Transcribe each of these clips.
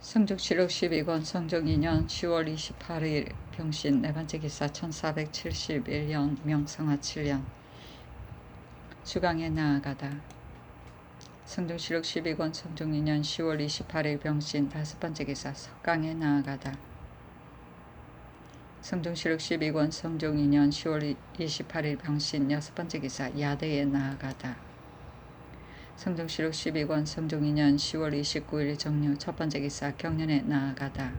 성종실록 12권 성종 2년 10월 28일 병신 네번째 기사 1471년 명성하 7년 주강에 나아가다. 성종실록 12권 성종 2년 10월 28일 병신 다섯번째 기사 석강에 나아가다. 성종실록 12권 성종 2년 10월 28일 병신 여섯번째 기사 야대에 나아가다. 성종실록 12권 성종 2년 10월 29일 정류 첫번째 기사 경련에 나아가다.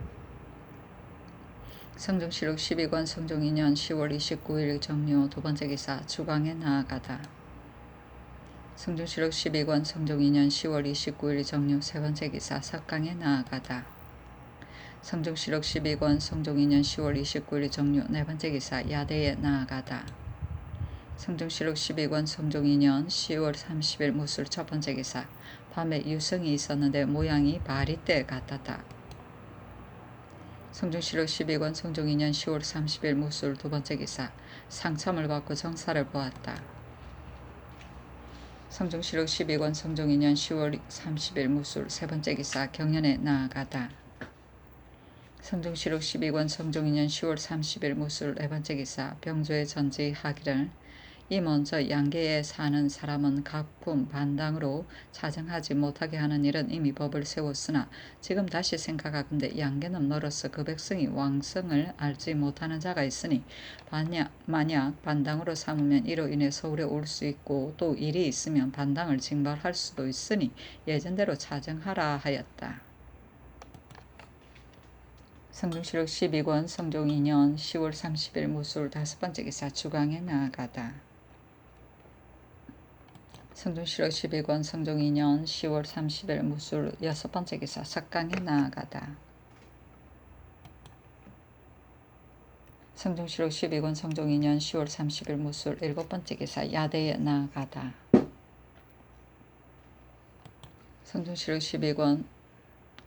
성종실록 12권 성종 2년 10월 29일 정류 두번째 기사 주강에 나아가다. 성종실록 12권 성종 2년 10월 29일 정류 세번째 기사 석강에 나아가다. 성종실록 12권 성종 2년 10월 29일 정류 네번째 기사 야대에 나아가다. 성종실록 12권 성종 2년 10월 30일 무술 첫번째 기사 밤에 유성이 있었는데 모양이 바리떼 같았다. 성종실록 12권 성종 2년 10월 30일 무술 두번째 기사 상참을 받고 정사를 보았다. 성종실록 12권 성종 2년 10월 30일 무술 세번째 기사 경련에 나아가다. 성종실록 12권 성종 2년 10월 30일 무술 네번째 기사 병조에 전지하기를 이 먼저 양계에 사는 사람은 각품 반당으로 자정하지 못하게 하는 일은 이미 법을 세웠으나 지금 다시 생각하건대 양계는 멀어서 그 백성이 왕성을 알지 못하는 자가 있으니 만약 반당으로 삼으면 이로 인해 서울에 올 수 있고 또 일이 있으면 반당을 징발할 수도 있으니 예전대로 자정하라 하였다. 성종실록 12권 성종 2년 10월 30일 무술 다섯번째 기사 주강에 나아가다. 성종실록 12권 성종 2년 10월 30일 무술 여섯번째 기사 석강에 나아가다. 성종실록 12권 성종 2년 10월 30일 무술 일곱번째 기사 야대에 나아가다. 성종실록 12권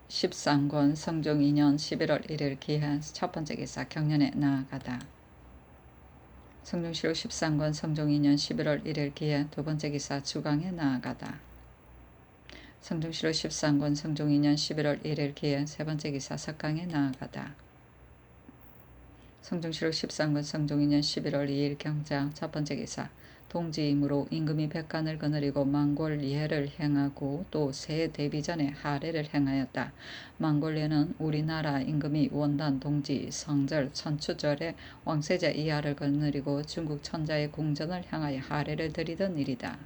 13권 성종 2년 11월 1일 기한 첫번째 기사 경련에 나아가다. 성종실록 13권 성종 2년 11월 1일 기해 두번째 기사 주강에 나아가다. 성종실록 13권 성종 2년 11월 1일 기해 세번째 기사 석강에 나아가다. 성종실록 13권 성종 2년 11월 2일 경장 첫번째 기사 동지이므로 임금이 백간을 거느리고 망골예를 행하고 또 새 데비 전에 하례를 행하였다. 망골예는 우리나라 임금이 원단 동지 성절 천추절에 왕세자 이하를 거느리고 중국 천자의 궁전을 향하여 하례를 드리던 일이다.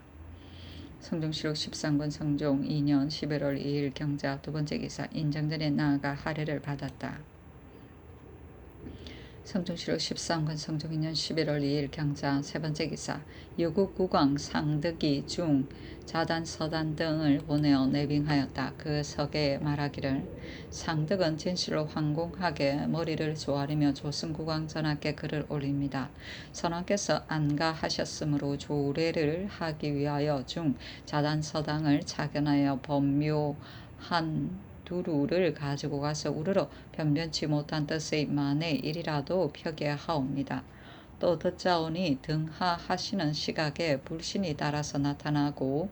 성종실록 13권 성종 2년 11월 2일 경자 두번째 기사 인정전에 나아가 하례를 받았다. 성종실록 13권 성종 2년 11월 2일 경자 세번째 기사 여국 국왕 상득이 중 자단 서단 등을 보내어 내빙하였다. 그 석에 말하기를 상득은 진실로 황공하게 머리를 조아리며 조승국왕 전하께 글을 올립니다. 선왕께서 안가하셨으므로 조례를 하기 위하여 중 자단 서당을 작연하여 법묘한 두루를 가지고 가서 우르러 변변치 못한 뜻의 만의 일이라도 펴게 하옵니다. 또 듣자오니 등하하시는 시각에 불신이 따라서 나타나고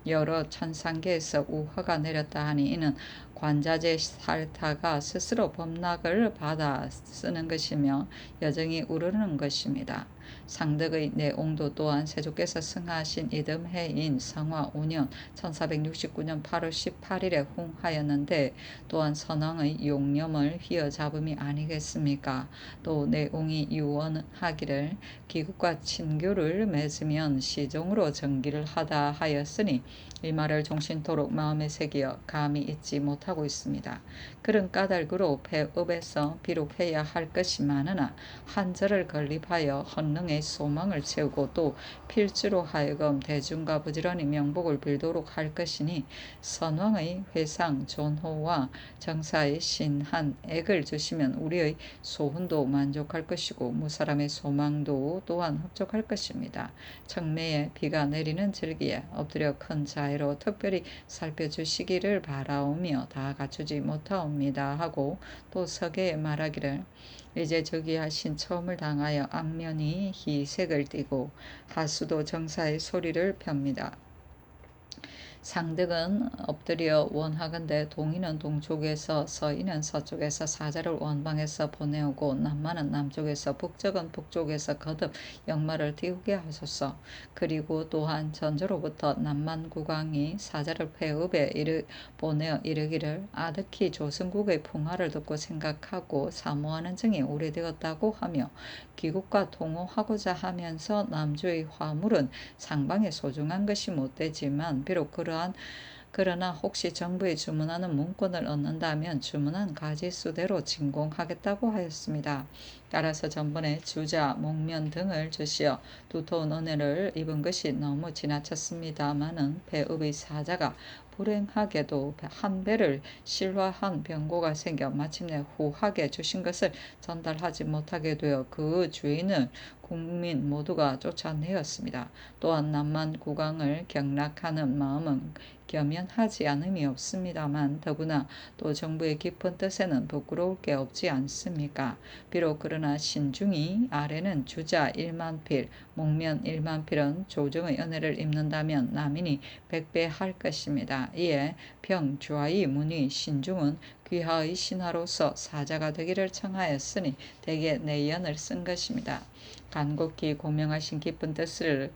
여러 천상계에서 우화가 내렸다 하니 이는 관자재 살타가 스스로 법락을 받아 쓰는 것이며 여정이 우르는 것입니다. 상득의 내용도 또한 세조께서 승하하신 이듬해인 성화 5년 1469년 8월 18일에 훈하였는데 또한 선왕의 용념을 휘어잡음이 아니겠습니까? 또 내용이 유언하기를 기국과 친교를 맺으면 시종으로 정기를 하다 하였으니 이 말을 종신토록 마음에 새기어 감히 잊지 못하고 있습니다. 그런 까닭으로 폐업에서 비록 해야 할 것이 많으나 한절을 건립하여 헌능의 소망을 채우고 또 필주로 하여금 대중과 부지런히 명복을 빌도록 할 것이니 선왕의 회상 존호와 정사의 신한 액을 주시면 우리의 소훈도 만족할 것이고 무사람의 소망도 또한 흡족할 것입니다. 청매에 비가 내리는 절기에 엎드려 큰 자애로 특별히 살펴주시기를 바라오며 다 갖추지 못하옵니다 하고 또 서계에 말하기를 이제 저기하신 처음을 당하여 악면이 희색을 띠고 하수도 정사의 소리를 펴니다. 상득은 엎드려 원하건대 동이는 동쪽에서 서인은 서쪽에서 사자를 원방에서 보내오고 남만은 남쪽에서 북적은 북쪽에서 거듭 역마를 띄우게 하소서. 그리고 또한 전조로부터 남만 국왕이 사자를 폐읍에 보내어 이르기를 아득히 조선국의 풍화를 듣고 생각하고 사모하는 증이 오래되었다고 하며 귀국과 통호하고자 하면서 남주의 화물은 상방에 소중한 것이 못되지만 비록 그러나 혹시 정부에 주문하는 문건을 얻는다면 주문한 가지수대로 진공하겠다고 하였습니다. 따라서 전번에 주자, 목면 등을 주시어 두터운 은혜를 입은 것이 너무 지나쳤습니다마는 배읍의 사자가 불행하게도 한 배를 실화한 병고가 생겨 마침내 후하게 주신 것을 전달하지 못하게 되어 그 주인을 국민 모두가 쫓아내었습니다. 또한 남만 국왕을 경락하는 마음은 겸연하지 않음이 없습니다만 더구나 또 정부의 깊은 뜻에는 부끄러울 게 없지 않습니까? 비록 그러나 신중히 아래는 주자 1만 필, 목면 1만 필은 조정의 은혜를 입는다면 남인이 100배 할 것입니다. 이에 병좌의 문의 신중은 귀하의 신하로서 사자가 되기를 청하였으니 대개 내연을 쓴 것입니다. 간곡히 고명하신 깊은 뜻을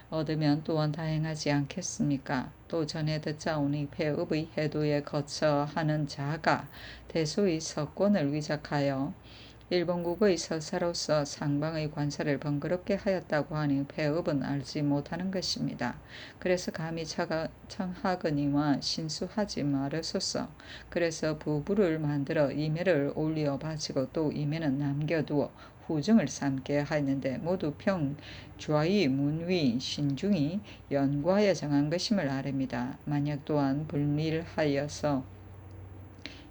얻으면 또한 다행하지 않겠습니까? 또 전에 듣자오니 폐읍의 해도에 거처 하는 자가 대소의 서권을 위작하여 일본국의 서사로서 상방의 관사를 번거롭게 하였다고 하니 폐읍은 알지 못하는 것입니다. 그래서 감히 청하거니와 신수하지 말으소서. 그래서 부부를 만들어 이매를 올려 바치고 또 이매는 남겨두어 후증을 삼게 하였는데 모두 평좌의 문위 신중히 연구하여 정한 것임을 아랍니다. 만약 또한 불밀하여서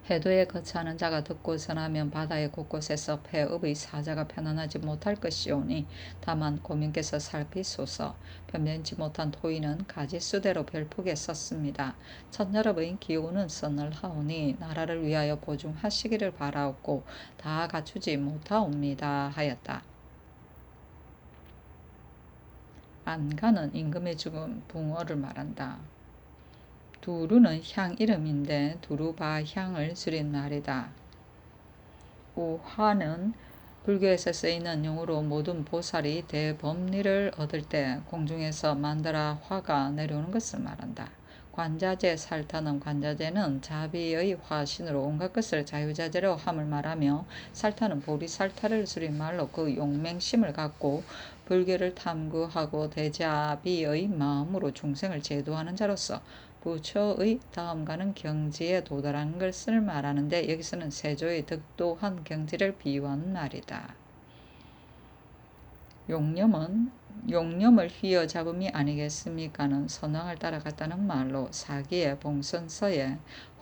해도에 거처하는 자가 듣고 전하면 바다의 곳곳에서 폐읍의 사자가 편안하지 못할 것이오니 다만 고민께서 살피소서. 변변치 못한 토의는 가지수대로 별풍에 썼습니다. 천여럽의 기호는 서늘하오니 나라를 위하여 보증하시기를 바라옵고 다 갖추지 못하옵니다 하였다. 안가는 임금의 죽음 붕어를 말한다. 두루는 향 이름인데 두루바향을 줄인 말이다. 우화는 불교에서 쓰이는 용어로 모든 보살이 대법리를 얻을 때 공중에서 만다라 화가 내려오는 것을 말한다. 관자재 살타는 관자재는 자비의 화신으로 온갖 것을 자유자재로 함을 말하며 살타는 보리살타를 줄인 말로 그 용맹심을 갖고 불교를 탐구하고 대자비의 마음으로 중생을 제도하는 자로서 부처의 다음가는 경지에 도달하는 것을 말하는데 여기서는 세조의 득도한 경지를 비유하는 말이다. 용념을 휘어잡음이 아니겠습니까는 선왕을 따라갔다는 말로 사기의 봉선서에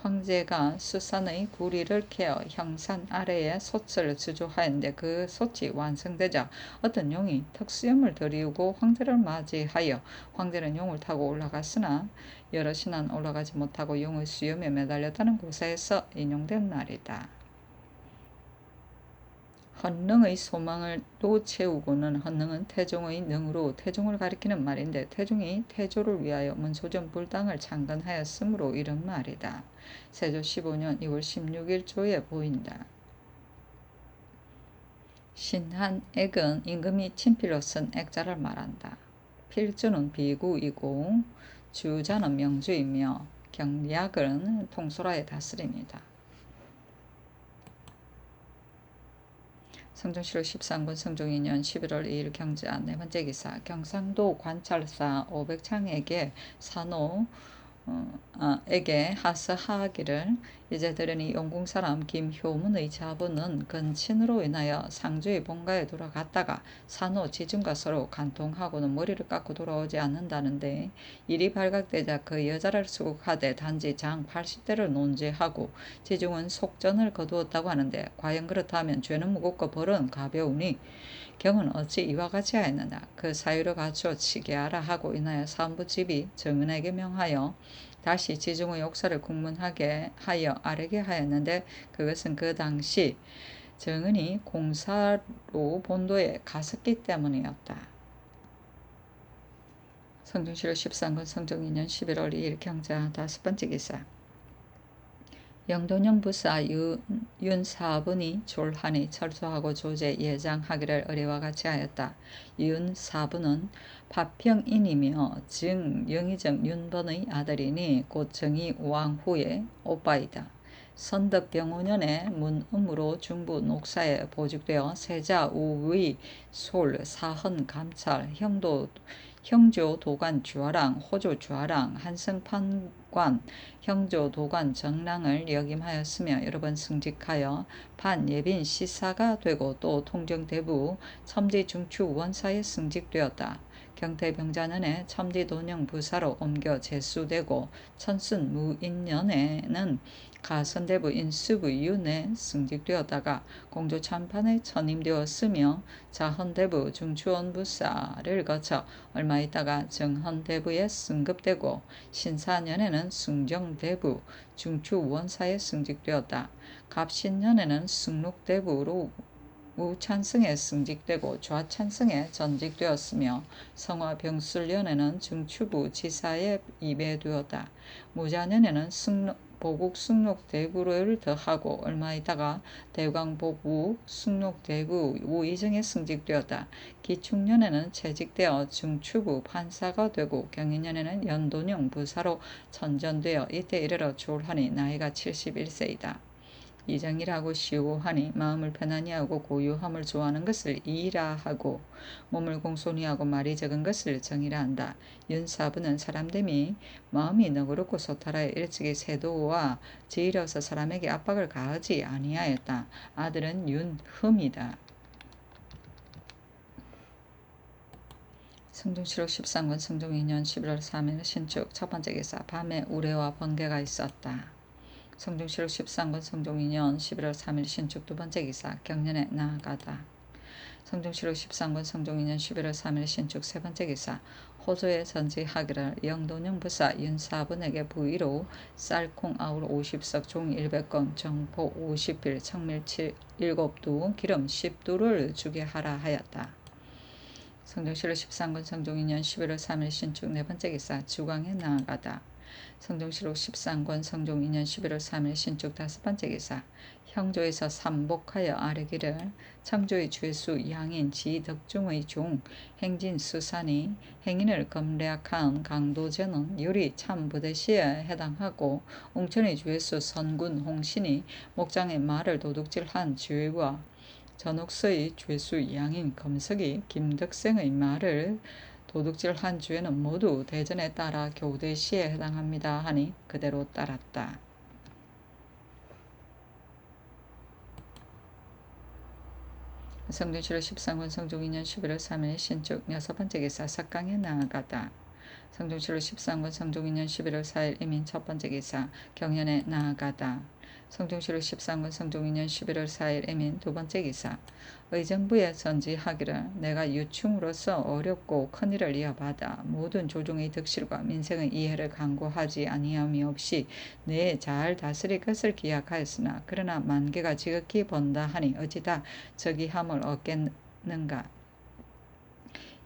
황제가 수산의 구리를 캐어 형산 아래에 솥을 주조하였는데 그 솥이 완성되자 어떤 용이 턱수염을 들이우고 황제를 맞이하여 황제는 용을 타고 올라갔으나 여럿이는 올라가지 못하고 용의 수염에 매달렸다는 고사에서 인용된 말이다. 헌능의 소망을 또 채우고는 헌능은 태종의 능으로 태종을 가리키는 말인데 태종이 태조를 위하여 문소전 불당을 창건하였으므로 이런 말이다. 세조 15년 2월 16일 조에 보인다. 신한액은 임금이 친필로 쓴 액자를 말한다. 필주는 비구이고 주자는 명주이며 경략은 통솔하에 다스립니다. 성종실록 13군 성종 2년 11월 2일 경자 네 번째 기사 경상도 관찰사 오백창에게 에게 하서하기를 이제 들으니 용궁 사람 김효문의 자부는 근친으로 인하여 상주의 본가에 돌아갔다가 산호 지중과 서로 간통하고는 머리를 깎고 돌아오지 않는다는데 일이 발각되자 그 여자를 수국하되 단지 장 80대를 논지하고 지중은 속전을 거두었다고 하는데 과연 그렇다면 죄는 무겁고 벌은 가벼우니 경은 어찌 이와 같이 하였느냐. 그 사유를 갖추어 치게 하라 하고 인하여 사무집이 정은에게 명하여 다시 지중의 역사를 국문하게 하여 아뢰게 하였는데 그것은 그 당시 정은이 공사로 본도에 갔었기 때문이었다. 성중시로 13권 성종 2년 11월 2일 경자 5번째 기사. 영돈영 부사 윤사분이 졸하니 철수하고 조제 예장하기를 의뢰와 같이 하였다. 윤사분은 파평인이며 증 영의정 윤번의 아들이니 곧 정의 왕후의 오빠이다. 선덕병5년에 문음으로 중부 녹사에 보직되어 세자 우의 솔 사헌 감찰 형조 도관 주하랑 호조 주하랑 한성판관 형조 도관 정랑을 역임하였으며 여러 번 승직하여 반예빈 시사가 되고 또 통정대부 첨지 중추 원사에 승직되었다. 경태병자년에 첨지돈영 부사로 옮겨 제수되고 천순 무인년에는 가선대부 인수부 윤에 승직되었다가 공조참판에 전임되었으며 자헌대부 중추원부사를 거쳐 얼마 있다가 정헌대부에 승급되고 신사년에는 승정대부 중추원사에 승직되었다. 갑신년에는 승록대부로 우찬승에 승직되고 좌찬승에 전직되었으며 성화병술년에는 중추부 지사에 입회되었다. 무자년에는 보국 승록대부를 더하고 얼마 있다가 대광보국 승록대부 우의정에 승직되었다. 기축년에는 채직되어 중추부 판사가 되고 경인년에는 연돈영 부사로 전전되어 이때 이르러 졸하니 나이가 71세이다. 이정이라고 시우하니 마음을 편안히 하고 고요함을 좋아하는 것을 이라 하고 몸을 공손히 하고 말이 적은 것을 정이라 한다. 윤사부는 사람됨이 마음이 너그럽고 소탈하여 일찍이 세도와 지혜로서 사람에게 압박을 가하지 아니하였다. 아들은 윤흠이다. 성중시록 13권 성종 2년 11월 3일 신축 첫번째 기사. 밤에 우레와 번개가 있었다. 성중시록 13권 성종 2년 11월 3일 신축 두번째 기사. 경년에 나아가다. 성중시록 13권 성종 2년 11월 3일 신축 세번째 기사. 호조에 전지하기를 영돈영 부사 윤사분에게 부의로 쌀콩 아울 50석 종 100건 정포 50필 청밀 7두 기름 10두를 주게 하라 하였다. 성중시록 13권 성종 2년 11월 3일 신축 네번째 기사. 주광에 나아가다. 성중시록 13권 성종 2년 11월 3일 신축 다섯번째 기사. 형조에서 삼복하여 아뢰기를 청조의 죄수 양인 지덕중의 종 행진 수산이 행인을 검례악한 강도제는 유리 참부대시에 해당하고 웅천의 죄수 선군 홍신이 목장의 말을 도둑질한 죄와 전옥서의 죄수 양인 검석이 김덕생의 말을 도둑질한 죄는 모두 대전에 따라 교대시에 해당합니다 하니 그대로 따랐다. 성중시록 13권 성종 2년 11월 3일 신축 여섯번째 기사. 석강에 나아가다. 성중시록 13권 성종 2년 11월 4일 이민 첫번째 기사. 경연에 나아가다. 성중시록 13권 성종 2년 11월 4일 이민 두번째 기사. 의정부에 전지하기를 내가 유충으로서 어렵고 큰일을 이어받아 모든 조정의 득실과 민생의 이해를 강구하지 아니함이 없이 내 잘 다스릴 것을 기약하였으나 그러나 만개가 지극히 번다 하니 어찌 다 저기함을 얻겠는가.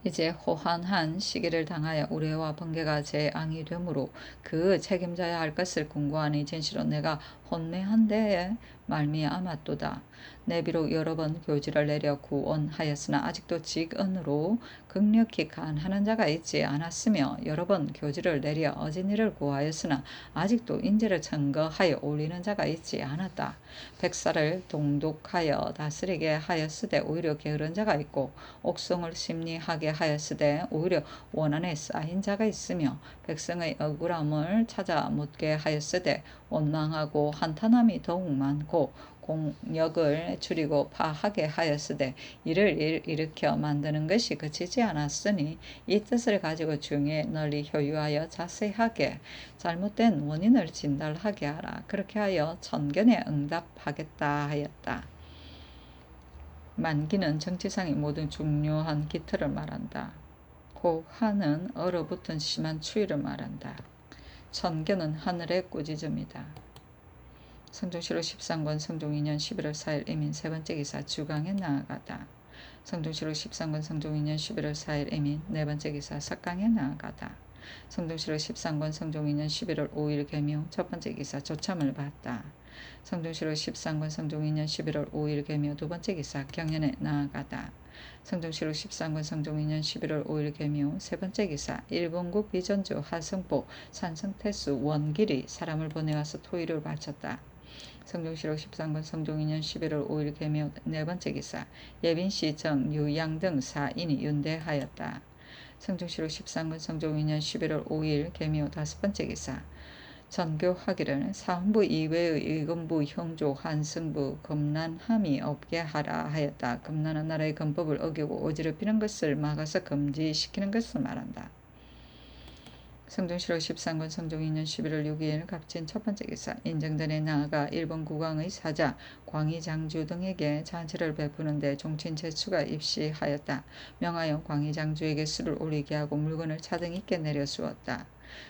이제 호환한 시기를 당하여 우레와 번개가 재앙이 되므로 그 책임져야 할 것을 궁구하니 진실로 내가 혼내한 데에 말미암았도다. 내 비록 여러 번 교지를 내려 구원하였으나 아직도 직언으로 극력히 간하는 자가 있지 않았으며 여러 번 교지를 내려 어진 일을 구하였으나 아직도 인재를 증거하여 올리는 자가 있지 않았다. 백사를 동독하여 다스리게 하였으되 오히려 게으른 자가 있고 옥성을 심리하게 하였으되 오히려 원한에 쌓인 자가 있으며 백성의 억울함을 찾아 묻게 하였으되 원망하고 한탄함이 더욱 많고 공력을 줄이고 파하게 하였으되 이를 일으켜 만드는 것이 그치지 않았으니 이 뜻을 가지고 중에 널리 효유하여 자세하게 잘못된 원인을 진달하게 하라. 그렇게 하여 천견에 응답하겠다 하였다. 만기는 정치상의 모든 중요한 기틀을 말한다. 고하는 얼어붙은 심한 추위를 말한다. 천견은 하늘의 꾸짖음이다. 성중시록 13권 성종 2년 11월 4일 이민 세번째 기사. 주강에 나아가다. 성동시로 13권 성종 2년 11월 4일 이민 네 번째 기사 석강에 나아가다. 성동시로 13권 성종 2년 11월 5일 개묘 첫 번째 기사 조참을 받다. 성동시로 13권 성종 2년 11월 5일 개묘 두 번째 기사 경연에 나아가다. 성동시로 13권 성종 2년 11월 5일 개묘 세 번째 기사 일본국 비전주 하성포 산성태수 원길이 사람을 보내와서 토의를 바쳤다. 성종시록 13권 성종 2년 11월 5일 개묘 네 번째 기사 예빈시 정 유양 등 4인이 윤대하였다. 성종시록 13권 성종 2년 11월 5일 개묘 다섯 번째 기사 전교하기를 사헌부 이외의 의금부 형조 한승부 금난함이 없게 하라 하였다. 금난은 나라의 금법을 어기고 어지럽히는 것을 막아서 금지시키는 것을 말한다. 성종시록 13권 성종 2년 11월 6일 갑진 첫 번째 기사 인정전에 나아가 일본 국왕의 사자 광희장주 등에게 잔치를 베푸는데 종친 제추가 입시하였다. 명하여 광희장주에게 술을 올리게 하고 물건을 차등 있게 내려주었다.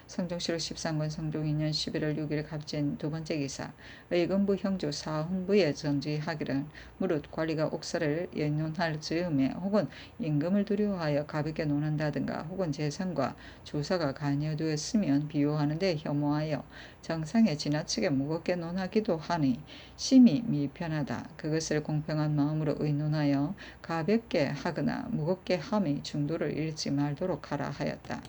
성종시록 13권 성종 2년 11월 6일 갑진 두 번째 기사 의금부 형조 사헌부에 전지하기를 무릇 관리가 옥사를 연론할 즈음에 혹은 임금을 두려워하여 가볍게 논한다든가 혹은 재산과 조사가 관여되었으면 비호하는데 혐오하여 정상에 지나치게 무겁게 논하기도 하니 심히 미편하다. 그것을 공평한 마음으로 의논하여 가볍게 하거나 무겁게 함의 중도를 잃지 말도록 하라 하였다.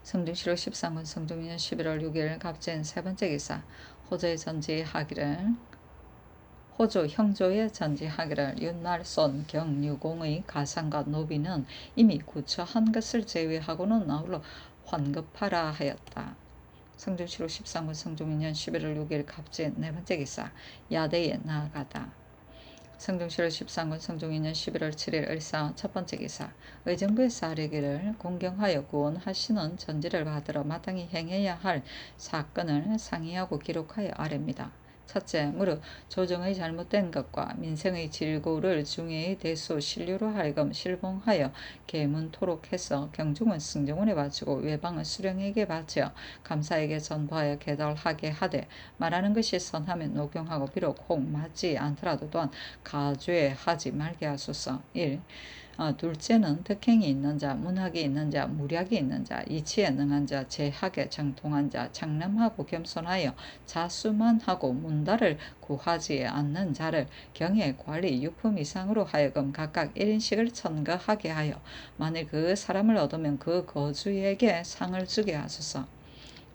성종시록 13권 성종 2년 11월 6일 갑진 세 번째 기사 호조의 전지하기를 호조 형조의 전지하기를 윤날손 경유공의 가상과 노비는 이미 구처한 것을 제외하고는 아울러 환급하라 하였다. 성종시록 13권 성종 2년 11월 6일 갑진 네 번째 기사 야대에 나아가다. 성종시록 13권 성종 2년 11월 7일 을사 첫 번째 기사 의정부의 사례기를 공경하여 구원하시는 전지를 받들어 마땅히 행해야 할 사건을 상의하고 기록하여 아뢰입니다. 첫째, 무릇 조정의 잘못된 것과 민생의 질고를 중의의 대소 신료로 하여금 실봉하여 계문토록 해서 경중은 승정원에 바치고 외방은 수령에게 바쳐 감사에게 전부하여 계달하게 하되 말하는 것이 선하면 녹용하고 비록 혹 맞지 않더라도 또한 가죄하지 말게 하소서. 1. 둘째는 덕행이 있는 자, 문학이 있는 자, 무략이 있는 자, 이치에 능한 자, 재학에 정통한 자, 장남하고 겸손하여 자수만하고 문달을 구하지 않는 자를 경의 관리 유품 이상으로 하여금 각각 1인씩을 천거하게 하여 만일 그 사람을 얻으면 그 거주에게 상을 주게 하소서.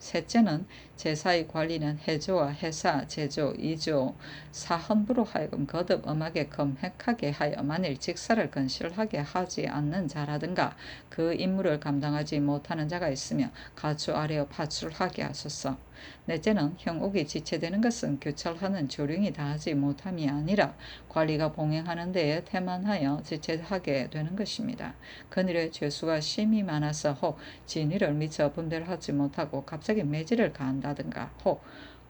셋째는 제사의 관리는 해조와 해사, 제조, 이조, 사헌부로 하여금 거듭 엄하게 검핵하게 하여 만일 직사를 건실하게 하지 않는 자라든가 그 임무를 감당하지 못하는 자가 있으며 가추 아래어 파출하게 하소서. 넷째는 형옥이 지체되는 것은 교찰하는 조령이 다하지 못함이 아니라 관리가 봉행하는 데에 태만하여 지체하게 되는 것입니다. 그늘의 죄수가 심히 많아서 혹 진위를 미처 분별하지 못하고 갑자기 매질을 가한다든가 혹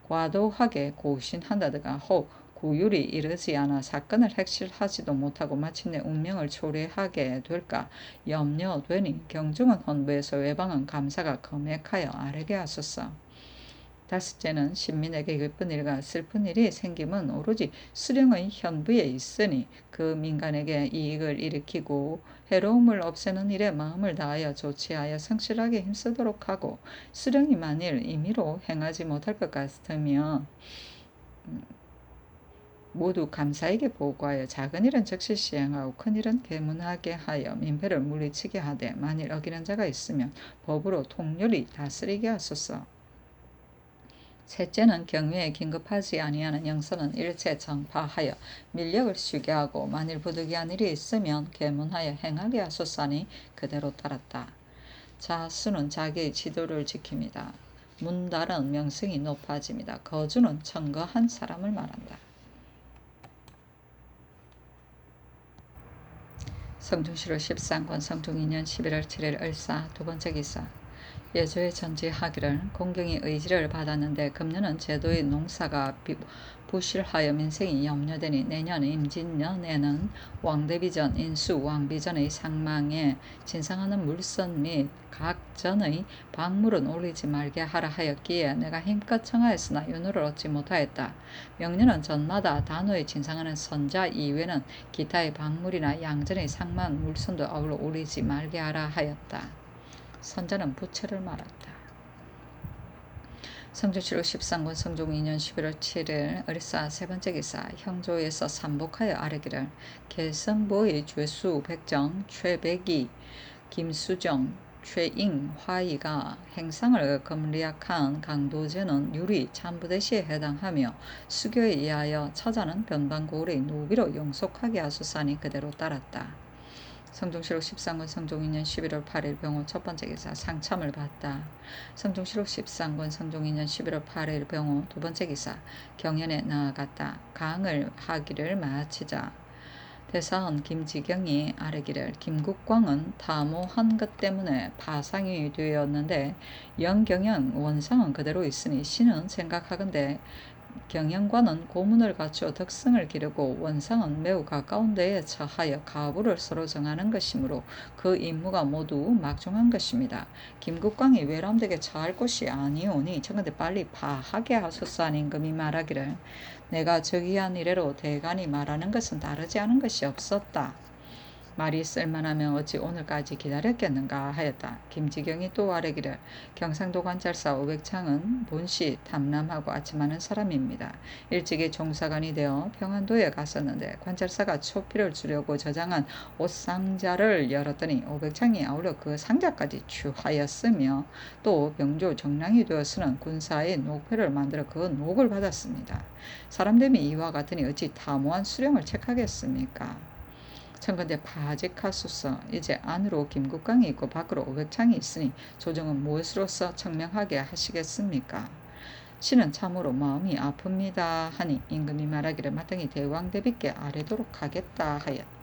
과도하게 고신한다든가 혹 구율이 이르지 않아 사건을 핵실하지도 못하고 마침내 운명을 초래하게 될까 염려되니 경중은 헌부에서 외방은 감사가 검액하여 아뢰게 하소서. 다섯째는 신민에게 기쁜 일과 슬픈 일이 생기면 오로지 수령의 현부에 있으니 그 민간에게 이익을 일으키고 해로움을 없애는 일에 마음을 다하여 조치하여 성실하게 힘쓰도록 하고 수령이 만일 임의로 행하지 못할 것 같으면 모두 감사에게 보고하여 작은 일은 즉시 시행하고 큰 일은 계문하게 하여 민폐를 물리치게 하되 만일 어기는 자가 있으면 법으로 통렬히 다스리게 하소서. 셋째는 경위에 긴급하지 아니하는 영선은 일체 정파하여 밀력을 쉬게 하고 만일 부득이한 일이 있으면 계문하여 행하게 하소서니 그대로 따랐다. 자수는 자기의 지도를 지킵니다. 문달은 명성이 높아집니다. 거주는 청거한 사람을 말한다. 성종시록 13권 성종 2년 11월 7일 을사 두 번째 기사 예조에 전지하기를 공경이 의지를 받았는데 금년은 제도의 농사가 부실하여 민생이 염려되니 내년 임진년에는 왕대비전 인수 왕비전의 상망에 진상하는 물선 및 각전의 박물은 올리지 말게 하라 하였기에 내가 힘껏 청하였으나 윤호를 얻지 못하였다. 명년은 전마다 단호히 진상하는 선자 이외는 기타의 박물이나 양전의 상망 물선도 아울러 올리지 말게 하라 하였다. 선자는 부채를 말았다. 성종실록 13권 성종 2년 11월 7일 을사 세번째 기사 형조에서 삼복하여 아뢰기를 개성보의 죄수 백정 최백이 김수정 최잉 화이가 행상을 금리약한 강도제는 유리 참부대시에 해당하며 수교에 의하여 처자는 변방고을의 노비로 용속하게 하소서하니 그대로 따랐다. 성종실록 13권 성종 2년 11월 8일 병호 첫번째 기사 상참을 받다. 성종실록 13권 성종 2년 11월 8일 병호 두번째 기사 경연에 나아갔다. 강을 하기를 마치자 대사원 김지경이 아뢰기를 김국광은 타모한 것 때문에 파상이 되었는데 영경영 원상은 그대로 있으니 신은 생각하건대 경영관은 고문을 갖추어 덕승을 기르고 원상은 매우 가까운 데에 처하여 가부를 서로 정하는 것이므로 그 임무가 모두 막중한 것입니다. 김국광이 외람되게 처할 곳이 아니오니 청근대 빨리 파하게 하소서 하는 임금이 말하기를 내가 저기한 이래로 대간이 말하는 것은 다르지 않은 것이 없었다. 말이 쓸만하면 어찌 오늘까지 기다렸겠는가 하였다. 김지경이 또 아뢰기를 경상도 관찰사 오백창은 본시 탐람하고 아침하는 사람입니다. 일찍이 종사관이 되어 평안도에 갔었는데 관찰사가 초피를 주려고 저장한 옷상자를 열었더니 오백창이 아울러 그 상자까지 취하였으며 또 병조 정랑이 되어서는 군사의 녹패를 만들어 그 녹을 받았습니다. 사람됨이 이와 같으니 어찌 타모한 수령을 책하겠습니까? 청건대 파직하소서. 이제 안으로 김국광이 있고 밖으로 오백창이 있으니 조정은 무엇으로서 청명하게 하시겠습니까? 신은 참으로 마음이 아픕니다 하니 임금이 말하기를 마땅히 대왕대비께 아뢰도록 하겠다 하였다.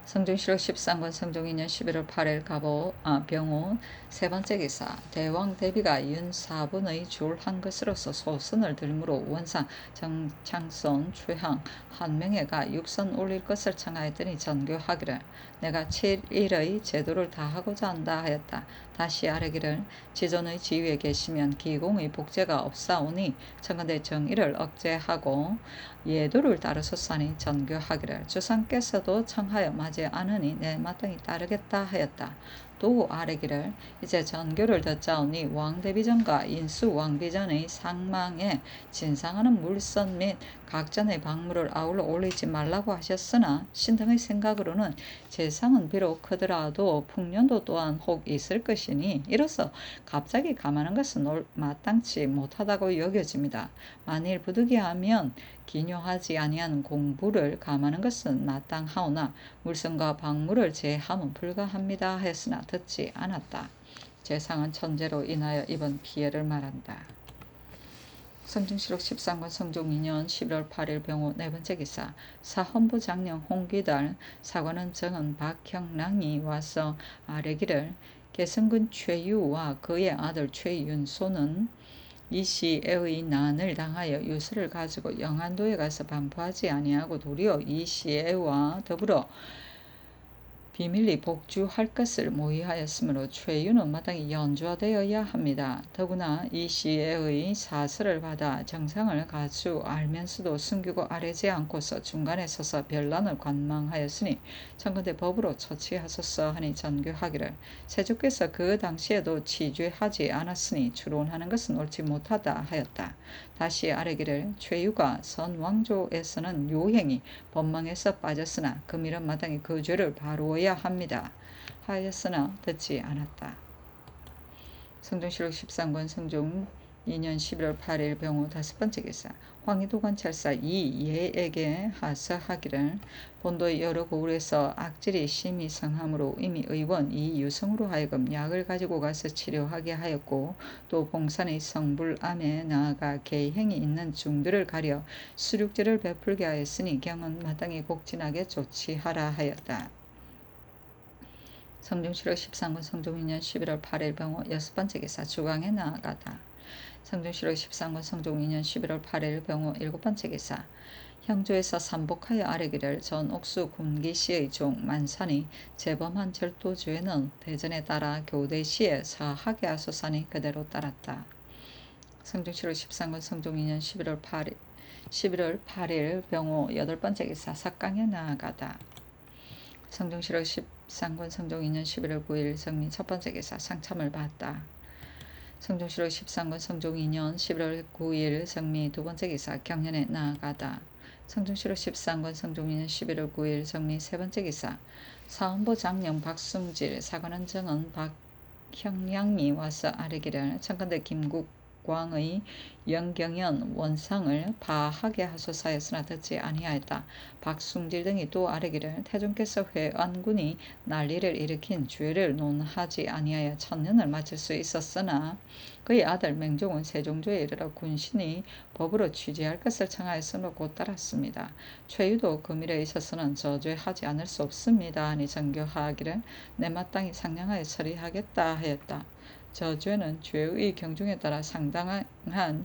성종실록 13권 성종 2년 11월 8일 병호 세번째 기사 대왕대비가 윤사분의 줄한 것으로서 소선을 들므로 원상 정창선 최항 한 명에가 육선 올릴 것을 청하였더니 전교하기를 내가 7일의 제도를 다하고자 한다 하였다. 다시 아뢰기를 지존의 지위에 계시면 기공의 복제가 없사오니 청건대 정의를 억제하고 예도를 따르소서 하니 전교하기를 주상께서도 청하여 맞지 않으니 내 마땅히 따르겠다 하였다. 또 아뢰기를 이제 전교를 듣자오니 왕대비전과 인수 왕비전의 상망에 진상하는 물선 및 각전의 박물을 아울러 올리지 말라고 하셨으나 신등의 생각으로는 재상은 비록 크더라도 풍년도 또한 혹 있을 것이니 이로써 갑자기 감하는 것은 마땅치 못하다고 여겨집니다. 만일 부득이하면 기묘하지 아니한 공부를 감하는 것은 마땅하오나 물선과 박물을 제함은 불가합니다 했으나 듣지 않았다. 재상은 천재로 인하여 입은 피해를 말한다. 성종실록 13권 성종 2년 11월 8일 병호 네번째 기사 사헌부 장령 홍기달 사관원 정은 박형랑이 와서 아뢰기를 개성군 최유와 그의 아들 최윤소는 이시애의 난을 당하여 유서를 가지고 영안도에 가서 반포하지 아니하고 도리어 이시애와 더불어 비밀리 복주할 것을 모의하였으므로 최유는 마땅히 연주되어야 합니다. 더구나 이 시에의 사설을 받아 정상을 가수 알면서도 숨기고 아뢰지 않고서 중간에 서서 별난을 관망하였으니 청건대 법으로 처치하소서 하니 전교하기를 세조께서 그 당시에도 치죄하지 않았으니 추론하는 것은 옳지 못하다 하였다. 다시 아뢰기를 최유가 선왕조에서는 요행이 법망에서 빠졌으나 금일은 마땅히 그 죄를 바로어야 합니다 하였으나 듣지 않았다. 성종실록 13권 성종 2년 11월 8일 병호 다섯번째 기사 황희도 관찰사 이예에게 하서하기를 본도의 여러 고을에서 악질이 심히 성함으로 이미 의원 이유성으로 하여금 약을 가지고 가서 치료하게 하였고 또 봉산의 성불암에 나아가 계행이 있는 중들을 가려 수륙제를 베풀게 하였으니 경은 마땅히 곡진하게 조치하라 하였다. 성중시로 13군 성종2년 11월 8일 병호 6번째 기사 주강에 나아가다. 성중시로 13군 성종2년 11월 8일 병호 7번째 기사 형조에서 삼복하여 아뢰기를 전 옥수 군기시의 종 만산이 재범한 절도주에는 대전에 따라 교대시에 서하게 하소산이 그대로 따랐다. 성중시로 13군 성종2년 11월 8일 병호 8번째 기사 삭강에 나아가다. 성중시로 13군 성종2년 11월 9일 성미 첫번째 기사 상참을 받다. 성중시로 13군 성종2년 11월 9일 성미 두번째 기사 경연에 나아가다. 성중시로 13군 성종2년 11월 9일 성미 세번째 기사 사헌부 장령 박승질 사관원 정은 박형량이 와서 아뢰기를 청컨대 김국광의 영경연 원상을 파하게 하소사였으나 듣지 아니하였다. 박승질 등이 또 아뢰기를 태종께서 회안군이 난리를 일으킨 죄를 논하지 아니하여 천년을 마칠 수 있었으나 그의 아들 맹종은 세종조에 이르러 군신이 법으로 취재할 것을 청하였으므로 곧 따랐습니다. 최유도 금일에 있어서는 저죄하지 않을 수 없습니다 하니 정교하기를 내 마땅히 상냥하여 처리하겠다 하였다. 저 죄는 죄의 경중에 따라 상당한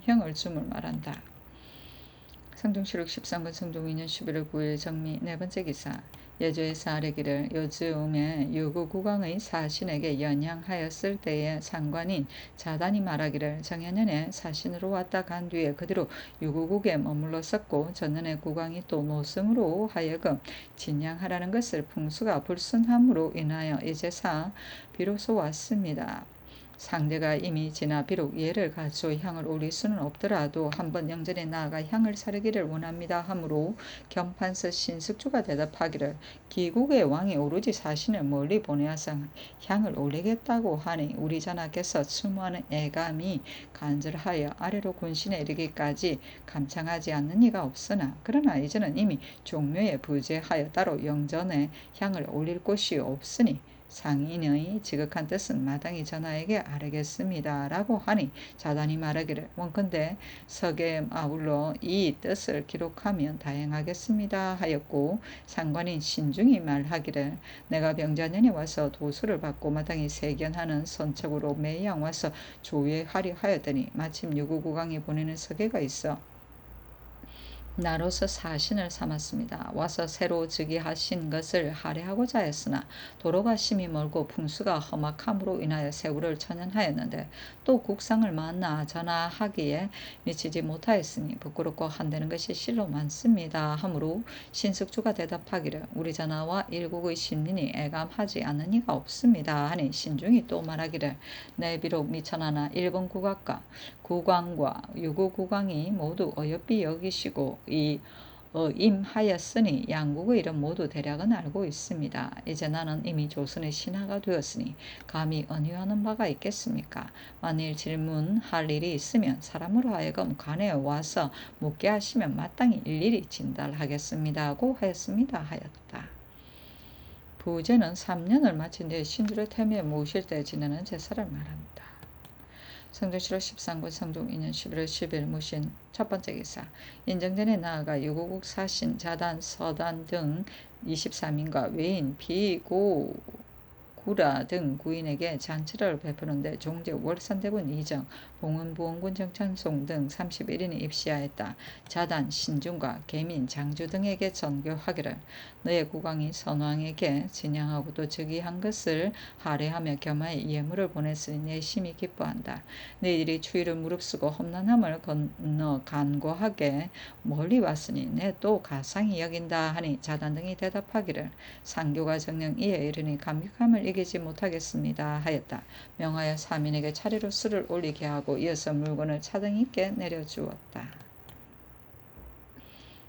형을 줌을 말한다. 성중시록 13군 성종2년 11월 9일 정미 네번째 기사 예조에서 아뢰기를 요즘에 유구국왕의 사신에게 연향하였을 때의 상관인 자단이 말하기를 정현년에 사신으로 왔다 간 뒤에 그대로 유구국에 머물렀었고 전년에 국왕이 또 노승으로 하여금 진양하라는 것을 풍수가 불순함으로 인하여 이제사 비로소 왔습니다. 상대가 이미 지나 비록 예를 갖추어 향을 올릴 수는 없더라도 한번 영전에 나아가 향을 사르기를 원합니다 하므로 겸판서 신숙주가 대답하기를 기국의 왕이 오로지 사신을 멀리 보내어서 향을 올리겠다고 하니 우리 전하께서 추모하는 애감이 간절하여 아래로 군신에 이르기까지 감창하지 않는 이가 없으나 그러나 이제는 이미 종묘에 부재하여 따로 영전에 향을 올릴 곳이 없으니 상인의 지극한 뜻은 마땅히 전하에게 아뢰겠습니다 라고 하니 자단이 말하기를 원컨대 석에 아울러 이 뜻을 기록하면 다행하겠습니다 하였고 상관인 신중이 말하기를 내가 병자년에 와서 도수를 받고 마땅히 세견하는 선척으로 매양 와서 조회하려 하였더니 마침 유구국왕이 보내는 서계가 있어 나로서 사신을 삼았습니다. 와서 새로 즉위하신 것을 할애하고자 했으나 도로가 심히 멀고 풍수가 험악함으로 인하여 세우를 천연하였는데 또 국상을 만나 전하하기에 미치지 못하였으니 부끄럽고 한대는 것이 실로 많습니다. 하므로 신숙주가 대답하기를 우리 전하와 일국의 신민이 애감하지 않는 이가 없습니다. 하니 신중이 또 말하기를 내 비록 미천하나 일본 국왕과 유구국왕이 모두 어여삐 여기시고 임하였으니 양국의 일은 모두 대략은 알고 있습니다. 이제 나는 이미 조선의 신하가 되었으니 감히 언유하는 바가 있겠습니까? 만일 질문할 일이 있으면 사람으로 하여금 관에 와서 묻게 하시면 마땅히 일일이 진달하겠습니다 하고 하였습니다 하였다. 부제는 3년을 마친 뒤에 신주를 태미에 모실 때 지내는 제사를 말합니다. 성중시로 13군 성종2년 11월 10일 무신 첫번째 기사 인정전에 나아가 유구국 사신 자단 서단 등 23인과 외인 비고구라 등 구인에게 잔치를 베푸는데 종제 월산대군 이정 봉은부원군 정찬송 등 31인이 입시하였다. 자단 신중과 계민 장주 등에게 전교하기를 너의 국왕이 선왕에게 진양하고 또 즉위한 것을 할애하며 겸하여 예물을 보냈으니 내 심히 기뻐한다. 너희들이 추위를 무릅쓰고 험난함을 건너 간고하게 멀리 왔으니 내 또 가상히 여긴다 하니 자단 등이 대답하기를 상교가 정령 이에 이르니 감격함을 이기지 못하겠습니다 하였다. 명하여 사민에게 차례로 술을 올리게 하고 이어서 물건을 차등 있게 내려주었다.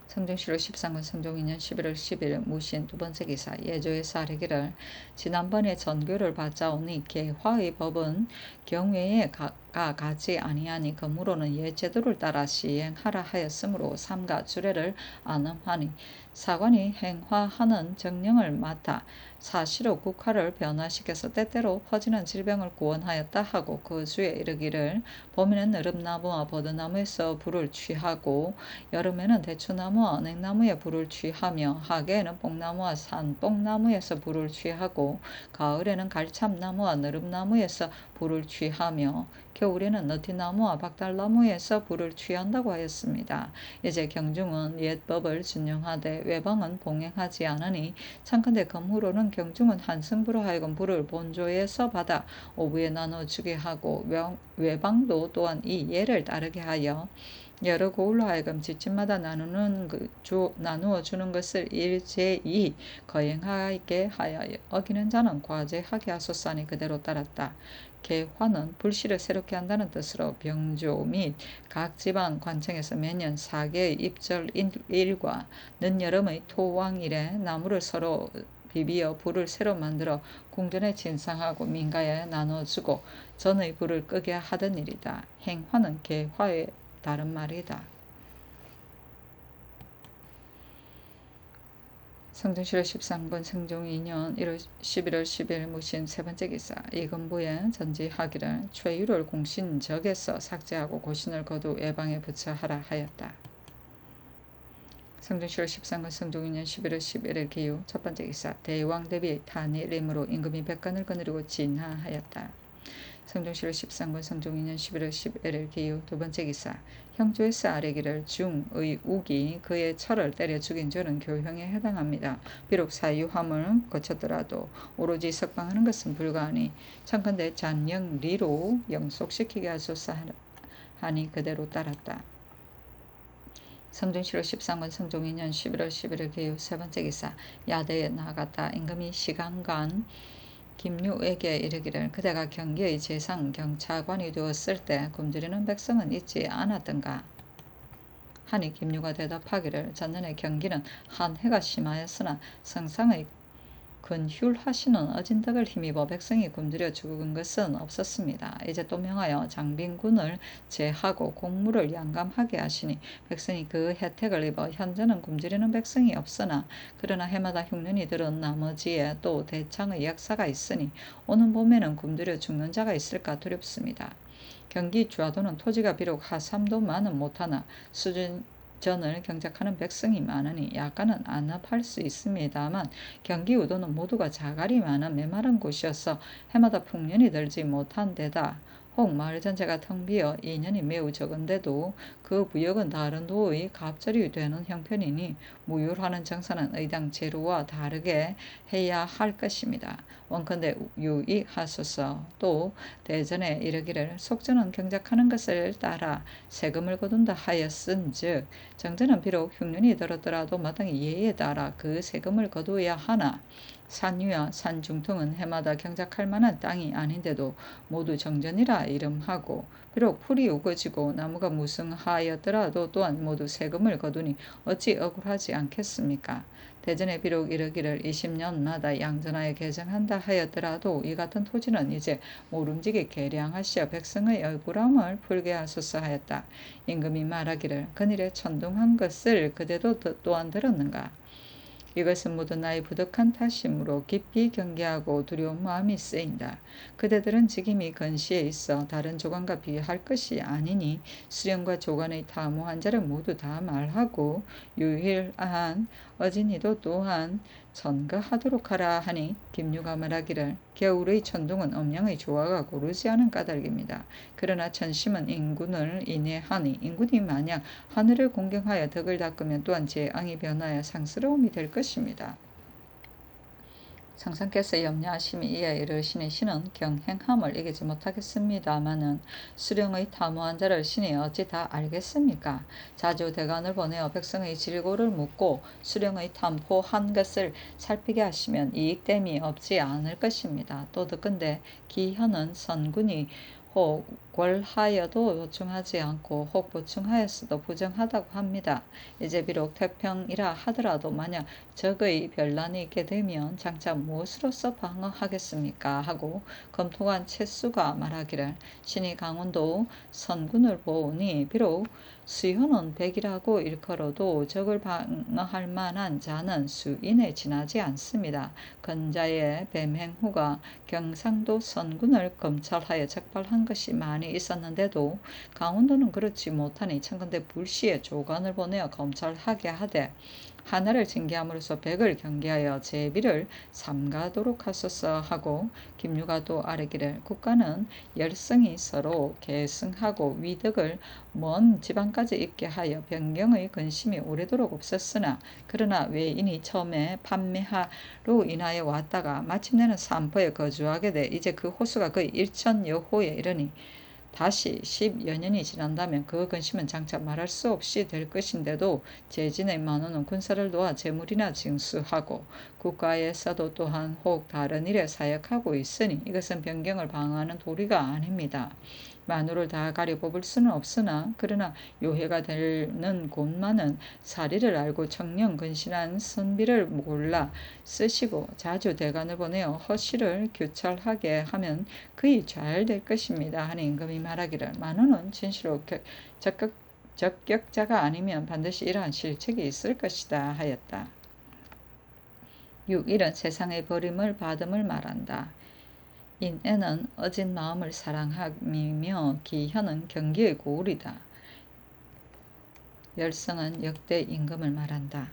성중시로 13군 성종2년 11월 10일 무신 두번째 기사 예조에서 아뢰기를 지난번에 전교를 받자오니 개화의 법은 경외에 가지 아니하니 그러므로는 옛 제도를 따라 시행하라 하였으므로 삼가 주례를 안음하니 사관이 행화하는 정령을 맡아 사시로 국화를 변화시켜서 때때로 퍼지는 질병을 구원하였다 하고 그 주에 이르기를 봄에는 느릅나무와 버드나무에서 불을 취하고 여름에는 대추나무와 은행나무에 불을 취하며 하계에는 뽕나무와 산뽕나무에서 불을 취하고 가을에는 갈참나무와 느릅나무에서 불을 취하며 겨울에는 너티나무와 박달나무에서 불을 취한다고 하였습니다. 이제 경중은 옛 법을 준용하되 외방은 봉행하지 않으니 참컨대 그러므로는 경중은 한승부로 하여금 불을 본조에서 받아 오부에 나눠주게 하고 외방도 또한 이 예를 따르게 하여 여러 고을로 하여금 집집마다 나누어 주는 것을 일제히 거행하게 하여 어기는 자는 과제하게 하소서니 그대로 따랐다. 개화는 불씨를 새롭게 한다는 뜻으로 병조 및 각 지방 관청에서 매년 4개의 입절일과 늦여름의 토왕일에 나무를 서로 비비어 불을 새로 만들어 궁전에 진상하고 민가에 나눠주고 전의 불을 끄게 하던 일이다. 행화는 개화의 다른 말이다. 성종실록 13권 성종 2년 11월 10일 무신 세 번째 기사 이금부에 전지하기를 최유를 공신적에서 삭제하고 고신을 거두 외방에 부처하라 하였다. 성종실록 13권 성종 2년 11월 11일 기후 첫 번째 기사 대왕 대비 탄일임으로 임금이 백관을 거느리고 진하하였다. 성종실록 13권 성종 2년 11월 11일 기후 두 번째 기사 형조에서 아뢰기를 중의 우기 그의 철을 때려 죽인 죄는 교형에 해당합니다. 비록 사유함을 거쳤더라도 오로지 석방하는 것은 불가하니 참컨대 잔영리로 영속시키게 하소서 하니 그대로 따랐다. 성종실록 13권 성종 2년 11월 11일 기후 세 번째 기사 야대에 나아갔다. 임금이 시간간 김유에게 이르기를 그대가 경기의 재상 경차관이 되었을 때 굶주리는 백성은 있지 않았던가 하니 김유가 대답하기를 전년에 경기는 한해가 심하였으나 성상의 근휼하시는 어진덕을 힘입어 백성이 굶주려 죽은 것은 없었습니다. 이제 또 명하여 장빈군을 제하고 공무를 양감하게 하시니 백성이 그 혜택을 입어 현재는 굶주리는 백성이 없으나 그러나 해마다 흉년이 들은 나머지에 또 대창의 역사가 있으니 오는 봄에는 굶주려 죽는 자가 있을까 두렵습니다. 경기 주하도는 토지가 비록 하삼도만은 못하나 수준전을 경작하는 백성이 많으니 약간은 안압할 수 있습니다만 경기 우도는 모두가 자갈이 많은 메마른 곳이어서 해마다 풍년이 들지 못한 데다 혹 마을 전체가 텅 비어 2년이 매우 적은데도 그 부역은 다른 도의 갑절이 되는 형편이니 무율하는 정사는 의당 제루와 다르게 해야 할 것입니다. 원컨대 유의하소서. 또 대전에 이르기를 속전은 경작하는 것을 따라 세금을 거둔다 하였은즉 정전은 비록 흉년이 들었더라도 마땅히 예에 따라 그 세금을 거두어야 하나 산유와 산중통은 해마다 경작할 만한 땅이 아닌데도 모두 정전이라 이름하고 비록 풀이 우거지고 나무가 무성하였더라도 또한 모두 세금을 거두니 어찌 억울하지 않겠습니까? 대전에 비록 이르기를 20년마다 양전하여 개정한다 하였더라도 이 같은 토지는 이제 모름지기 개량하시어 백성의 억울함을 풀게 하소서 하였다. 임금이 말하기를 그늘에 천둥한 것을 그대도 또한 들었는가? 이것은 모두 나의 부득한 탓이므로 깊이 경계하고 두려운 마음이 쓰인다. 그대들은 직임이 건시에 있어 다른 조관과 비할 것이 아니니 수령과 조관의 타무한 자를 모두 다 말하고 유일한 어진이도 또한 전거하도록 하라 하니 김유가 말하기를 겨울의 천둥은 음양의 조화가 고르지 않은 까닭입니다. 그러나 천심은 인군을 인해하니 인군이 만약 하늘을 공경하여 덕을 닦으면 또한 재앙이 변하여 상스러움이 될 것입니다. 성상께서 염려하심이 이에 이르시니 신은 경행함을 이기지 못하겠습니다마는 수령의 탐호한 자를 신이 어찌 다 알겠습니까? 자주 대관을 보내어 백성의 질고를 묻고 수령의 탐포한 것을 살피게 하시면 이익됨이 없지 않을 것입니다. 또 듣건대 기현은 선군이 혹 궐하여도 보충하지 않고 혹 보충하였어도 부정하다고 합니다. 이제 비록 태평이라 하더라도 만약 적의 변란이 있게 되면 장차 무엇으로서 방어하겠습니까? 하고 검토한 채수가 말하기를 신이 강원도 선군을 보니 비록 수효는 백이라고 일컬어도 적을 방어할 만한 자는 수인에 지나지 않습니다. 건자의 뱀행 후가 경상도 선군을 검찰하여 적발한 것이 많이 있었는데도 강원도는 그렇지 못하니 청건대 불시에 조관을 보내어 검찰하게 하되 하나를 징계함으로써 백을 경계하여 제비를 삼가도록 하소서 하고 김유가 또 아뢰기를 국가는 열성이 서로 계승하고 위덕을 먼 지방까지 입게 하여 변경의 근심이 오래도록 없었으나 그러나 외인이 처음에 판매하로 인하여 왔다가 마침내는 삼포에 거주하게 돼 이제 그 호수가 거의 1천여 호에 이르니 다시 10여 년이 지난다면 그 근심은 장차 말할 수 없이 될 것인데도 제진의 만호는 군사를 놓아 재물이나 징수하고 국가에서도 또한 혹 다른 일에 사역하고 있으니 이것은 변경을 방어하는 도리가 아닙니다. 만호를 다 가려 뽑을 수는 없으나 그러나 요해가 되는 곳만은 사리를 알고 청령 근신한 선비를 골라 쓰시고 자주 대관을 보내어 허씨를 교찰하게 하면 그이 잘 될 것입니다. 하니 임금이 말하기를 만호는 진실로 적격자가 아니면 반드시 이러한 실책이 있을 것이다 하였다. 6. 일은 세상의 버림을 받음을 말한다. 인애는 어진 마음을 사랑함이며 기현은 경기의 고울이다. 열성은 역대 임금을 말한다.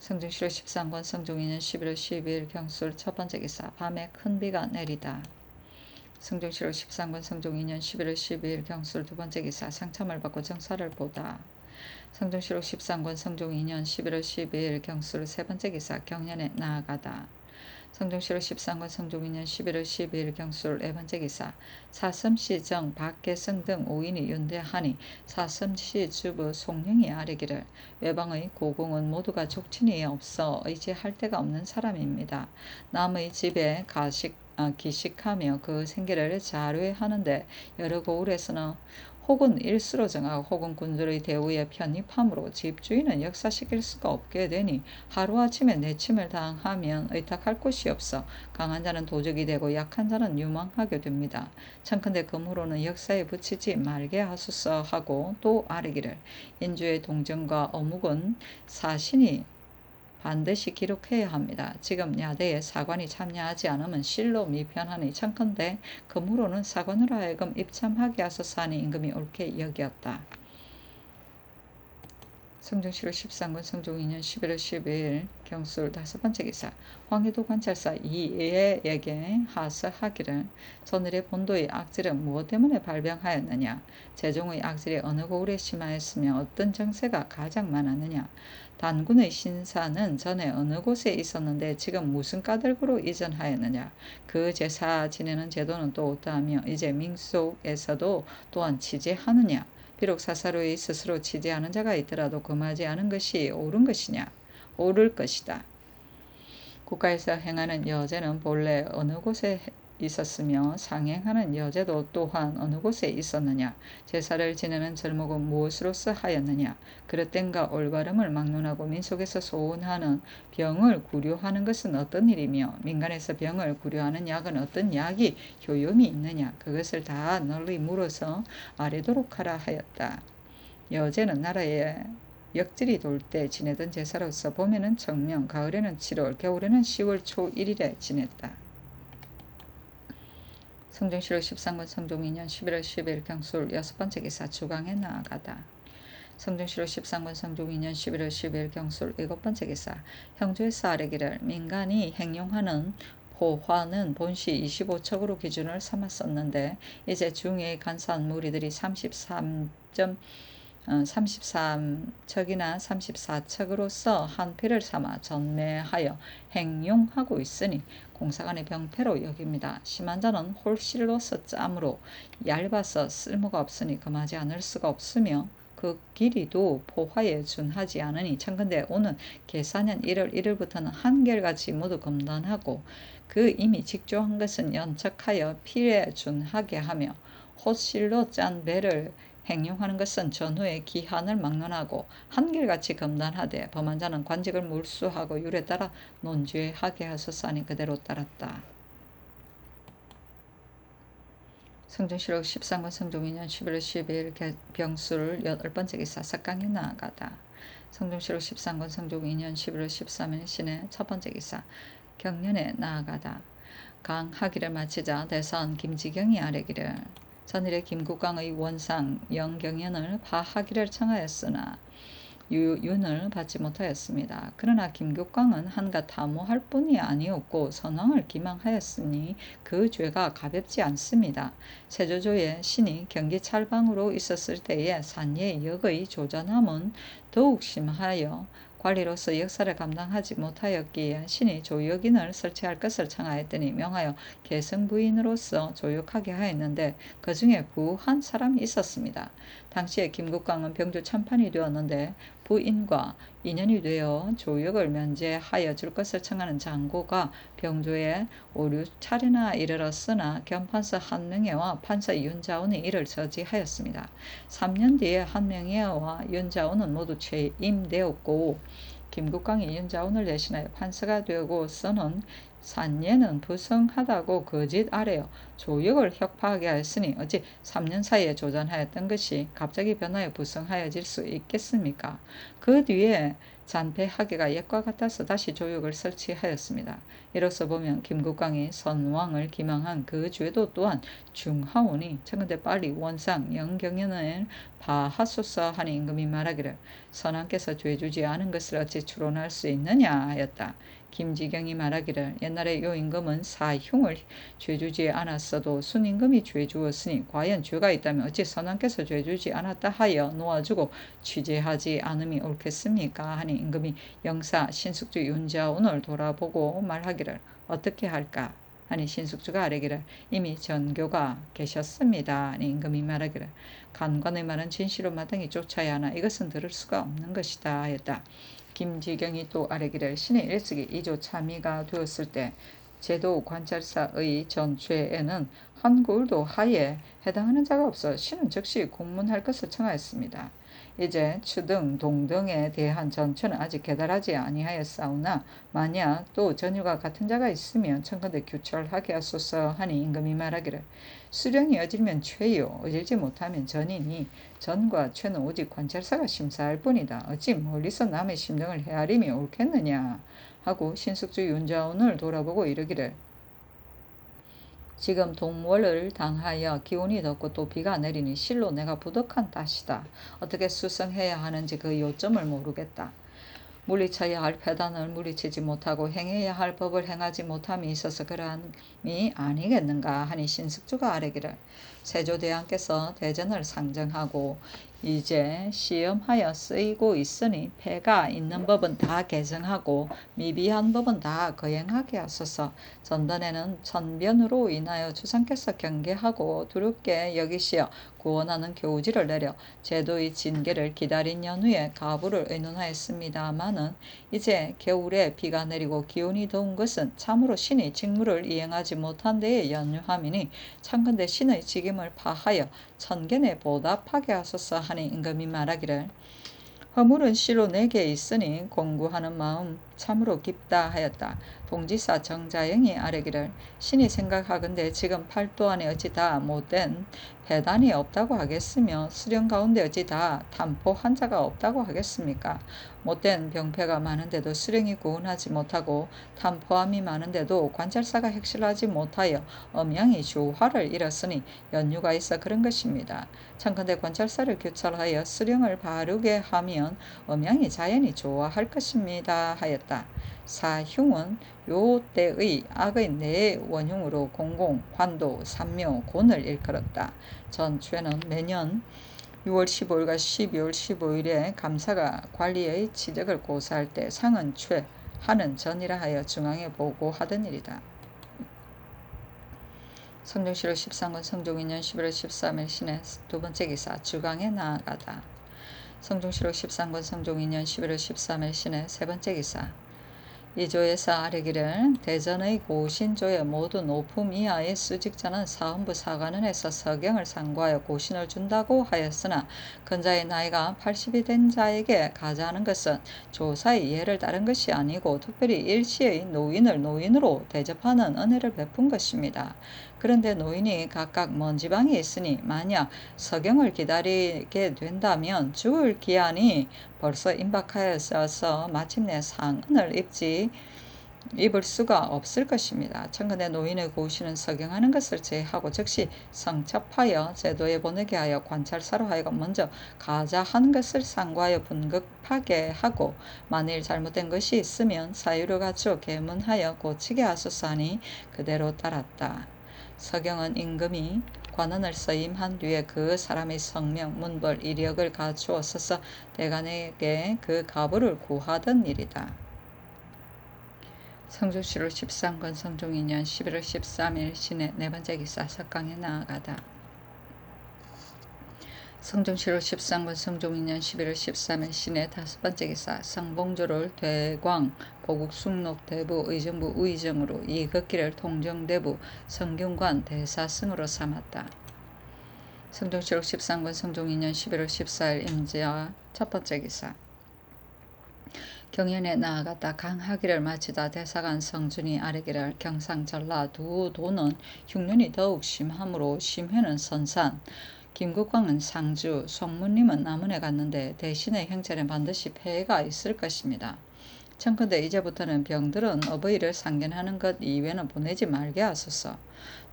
성중시로 13권 성종 2년 11월 12일 경술 첫 번째 기사 밤에 큰 비가 내리다. 성중시로 13권 성종 2년 11월 12일 경술 두 번째 기사 상참을 받고 정사를 보다. 성중시로 13권 성종 2년 11월 12일 경술 세 번째 기사 경련에 나아가다. 성종시로 13권 성종 2년 11월 12일 경술 네 번째 기사 사슴시 정 박계성 등 5인이 윤대하니 사슴시 주부 송령이 아뢰기를 외방의 고공은 모두가 족친이 없어 의지할 데가 없는 사람입니다. 남의 집에 기식하며 그 생계를 자료하는데 여러 고을에서는 혹은 일수로 정하고 혹은 군주의 대우에 편입함으로 집주인은 역사시킬 수가 없게 되니 하루아침에 내침을 당하면 의탁할 곳이 없어 강한 자는 도적이 되고 약한 자는 유망하게 됩니다. 청컨대 그러므로는 역사에 붙이지 말게 하소서 하고 또 아뢰기를 인주의 동정과 어묵은 사신이 반드시 기록해야 합니다. 지금 야대에 사관이 참여하지 않으면 실로 미편하니 청컨대 그러므로는 사관으로 하여금 입참하게 하소서 하니 임금이 옳게 여기었다. 성종시로 13권 성종 2년 11월 12일 경술 다섯 번째 기사 황해도 관찰사 이예에게 하서하기를 전일의 본도의 악질은 무엇 때문에 발병하였느냐 세종의 악질이 어느 고을에 심하였으며 어떤 정세가 가장 많았느냐 단군의 신사는 전에 어느 곳에 있었는데 지금 무슨 까닭으로 이전하였느냐 그 제사 지내는 제도는 또 어떠하며 이제 민속에서도 또한 치제하느냐 비록 사사로이 스스로 치제하는 자가 있더라도 금하지 않은 것이 옳을 것이다. 국가에서 행하는 여제는 본래 어느 곳에 있었으며 상행하는 여제도 또한 어느 곳에 있었느냐 제사를 지내는 절목은 무엇으로서 하였느냐 그릇됨과 올바름을 막론하고 민속에서 소원하는 병을 구려하는 것은 어떤 일이며 민간에서 병을 구려하는 약은 어떤 약이 효용이 있느냐 그것을 다 널리 물어서 아뢰도록 하라 하였다. 여제는 나라에 역질이 돌 때 지내던 제사로서 봄에는 청명, 가을에는 7월, 겨울에는 10월 초 1일에 지냈다. 성종시로 13권 성종 2년 11월 10일 경술 여섯 번째 기사 주강에 나아가다. 성종시로 13권 성종 2년 11월 10일 경술 일곱 번째 기사 형조에서 아뢰기를 민간이 행용하는 포화는 본시 25척으로 기준을 삼았었는데 이제 중에 간사한 무리들이 33척이나 34척으로서 한 패를 삼아 전매하여 행용하고 있으니 공사관의 병폐로 여깁니다. 심한 자는 홀실로서 짬으로 얇아서 쓸모가 없으니 금하지 않을 수가 없으며 그 길이도 포화에 준하지 않으니 청컨대 오는 계사년 1월 1일부터는 한결같이 모두 검단하고 그 이미 직조한 것은 연척하여 필에 준하게 하며 호실로 짠 배를 행용하는 것은 전후의 기한을 막론하고 한결같이 검단하되 범한 자는 관직을 몰수하고 율에 따라 논죄하게 하소서하니 그대로 따랐다. 성종실록 13권 성종 2년 11월 12일 병수를 8번째 기사 석강에 나아가다. 성종실록 13권 성종 2년 11월 13일 신의 첫번째 기사 경련에 나아가다. 강하기를 마치자 대선 김지경이 아뢰기를 전일에 김국광의 원상 영경연을 파하기를 청하였으나 윤을 받지 못하였습니다. 그러나 김국광은 한갓 다모할 뿐이 아니었고 선왕을 기망하였으니 그 죄가 가볍지 않습니다. 세조조의 신이 경기 찰방으로 있었을 때에 산예 역의 조전함은 더욱 심하여 관리로서 역사를 감당하지 못하였기에 신이 조역인을 설치할 것을 청하였더니 명하여 계승부인으로서 조역하게 하였는데 그 중에 부한 사람이 있었습니다. 당시에 김국광은 병조 참판이 되었는데 부인과 인연이 되어 조역을 면제하여 줄 것을 청하는 장고가 병조에 5~6차례나 이르렀으나 겸판서 한명회와 판서 윤자운이 이를 저지하였습니다. 3년 뒤에 한명회와 윤자운은 모두 취임되었고 김국광이 윤자운을 대신하여 판서가 되고서는 산예는 부성하다고 거짓 아래여 조역을 혁파하게 하였으니 어찌 3년 사이에 조전하였던 것이 갑자기 변하여 부성하여질 수 있겠습니까? 그 뒤에 잔패하기가 옛과 같아서 다시 조역을 설치하였습니다. 이로써 보면 김국광이 선왕을 기망한 그 죄도 또한 중하오니 청근대 빨리 원상 영경연을 파하소서 하니 임금이 말하기를 선왕께서 죄 주지 않은 것을 어찌 추론할 수 있느냐 하였다. 김지경이 말하기를 옛날에 요 임금은 사흉을 죄주지 않았어도 순임금이 죄주었으니 과연 죄가 있다면 어찌 선왕께서 죄주지 않았다 하여 놓아주고 취재하지 않음이 옳겠습니까? 하니 임금이 영사 신숙주 윤자운을 돌아보고 말하기를 어떻게 할까? 하니 신숙주가 아뢰기를 이미 전교가 계셨습니다. 하니 임금이 말하기를 간관의 말은 진실로 마땅히 쫓아야 하나 이것은 들을 수가 없는 것이다 하였다. 김지경이 또 아뢰기를 신의 일찍이 2조 참의가 되었을 때 제도 관찰사의 전죄에는 한 골도 하에 해당하는 자가 없어 신은 즉시 공문할 것을 청하였습니다. 이제 추등, 동등에 대한 전처는 아직 계달하지 아니하였사오나 만약 또 전유가 같은 자가 있으면 청컨대 규철하게 하소서 하니 임금이 말하기를 수령이 어질면 죄요 어질지 못하면 전이니 전과 죄는 오직 관찰사가 심사할 뿐이다. 어찌 멀리서 남의 심정을 헤아림이 옳겠느냐 하고 신숙주 윤자운을 돌아보고 이르기를 지금 동월을 당하여 기온이 덥고 또 비가 내리니 실로 내가 부덕한 탓이다. 어떻게 수성해야 하는지 그 요점을 모르겠다. 물리쳐야 할 패단을 물리치지 못하고 행해야 할 법을 행하지 못함이 있어서 그러함이 아니겠는가 하니 신숙주가 아뢰기를 세조대왕께서 대전을 상정하고 이제 시험하여 쓰이고 있으니 폐가 있는 법은 다 개정하고 미비한 법은 다 거행하게 하소서. 전단에는 천변으로 인하여 주상께서 경계하고 두렵게 여기시어 구원하는 교우지를 내려 제도의 징계를 기다린 연후에 가부를 의논하였습니다마는 이제 겨울에 비가 내리고 기온이 더운 것은 참으로 신이 직무를 이행하지 못한 데에 연유함이니 참건대 신의 직임을 파하여 천견에 보답하게 하소서 하니 임금이 말하기를 허물은 실로 내게 있으니 공구하는 마음 참으로 깊다 하였다. 동지사 정자영이 아뢰기를 신이 생각하건대 지금 팔도 안에 어찌 다 못된 배단이 없다고 하겠으며 수령 가운데 어찌 다 담포한 자가 없다고 하겠습니까? 못된 병폐가 많은데도 수령이 구원하지 못하고 담포함이 많은데도 관찰사가 핵실하지 못하여 엄양이 조화를 잃었으니 연유가 있어 그런 것입니다. 청컨대 관찰사를 교찰하여 수령을 바르게 하면 엄양이 자연히 좋아할 것입니다 하였다. 사흉은 요 때의 악의 네 원흉으로 공공, 환도, 삼묘, 곤을 일컬었다. 전최는 매년 6월 15일과 12월 15일에 감사가 관리의 치적을 고사할 때 상은 최, 하는 전이라 하여 중앙에 보고하던 일이다. 성종실록 13권 성종 2년 11월 13일 신의 두 번째 기사 주강에 나아가다. 성종실록 13권 성종 2년 11월 13일 신의 세 번째 기사 이조에서 아뢰기를 대전의 고신조의 모두 높음 이하의 수직자는 사헌부 사관원에서 서경을 상고하여 고신을 준다고 하였으나 근자의 나이가 80이 된 자에게 가자하는 것은 조사의 예를 따른 것이 아니고 특별히 일시의 노인을 노인으로 대접하는 은혜를 베푼 것입니다. 그런데 노인이 각각 먼 지방에 있으니 만약 서경을 기다리게 된다면 죽을 기한이 벌써 임박하였어서 마침내 상은을 입을 수가 없을 것입니다. 청근의 노인의 고시는 서경하는 것을 제하고 즉시 성첩하여 제도에 보내게 하여 관찰사로 하여금 먼저 가자하는 것을 상고하여 분급하게 하고 만일 잘못된 것이 있으면 사유를 갖추어 계문하여 고치게 하소서 하니 그대로 따랐다. 서경은 임금이 관원을 서임한 뒤에 그 사람의 성명, 문벌, 이력을 갖추었어서 대간에게 그 가부를 구하던 일이다. 성조실록 13권 성종 2년 11월 13일 신의 네 번째 기사 석강에 나아가다. 성종실록 13권 성종 2년 11월 13일 신의 다섯 번째 기사 성봉조를 대광 보국 숙록 대부 의정부 우의정으로 이극기를 통정대부 성균관 대사승으로 삼았다. 성종실록 13권 성종 2년 11월 14일 임자 첫 번째 기사 경연에 나아갔다 강하기를 마치다 대사관 성준이 아뢰기를 경상 전라 두 도는 흉년이 더욱 심하므로 심회는 선산 김국광은 상주 송무님은 남원에 갔는데 대신에 형제는 반드시 폐해가 있을 것입니다. 청컨대 이제부터는 병들은 어버이를 상견하는 것 이외에는 보내지 말게 하소서.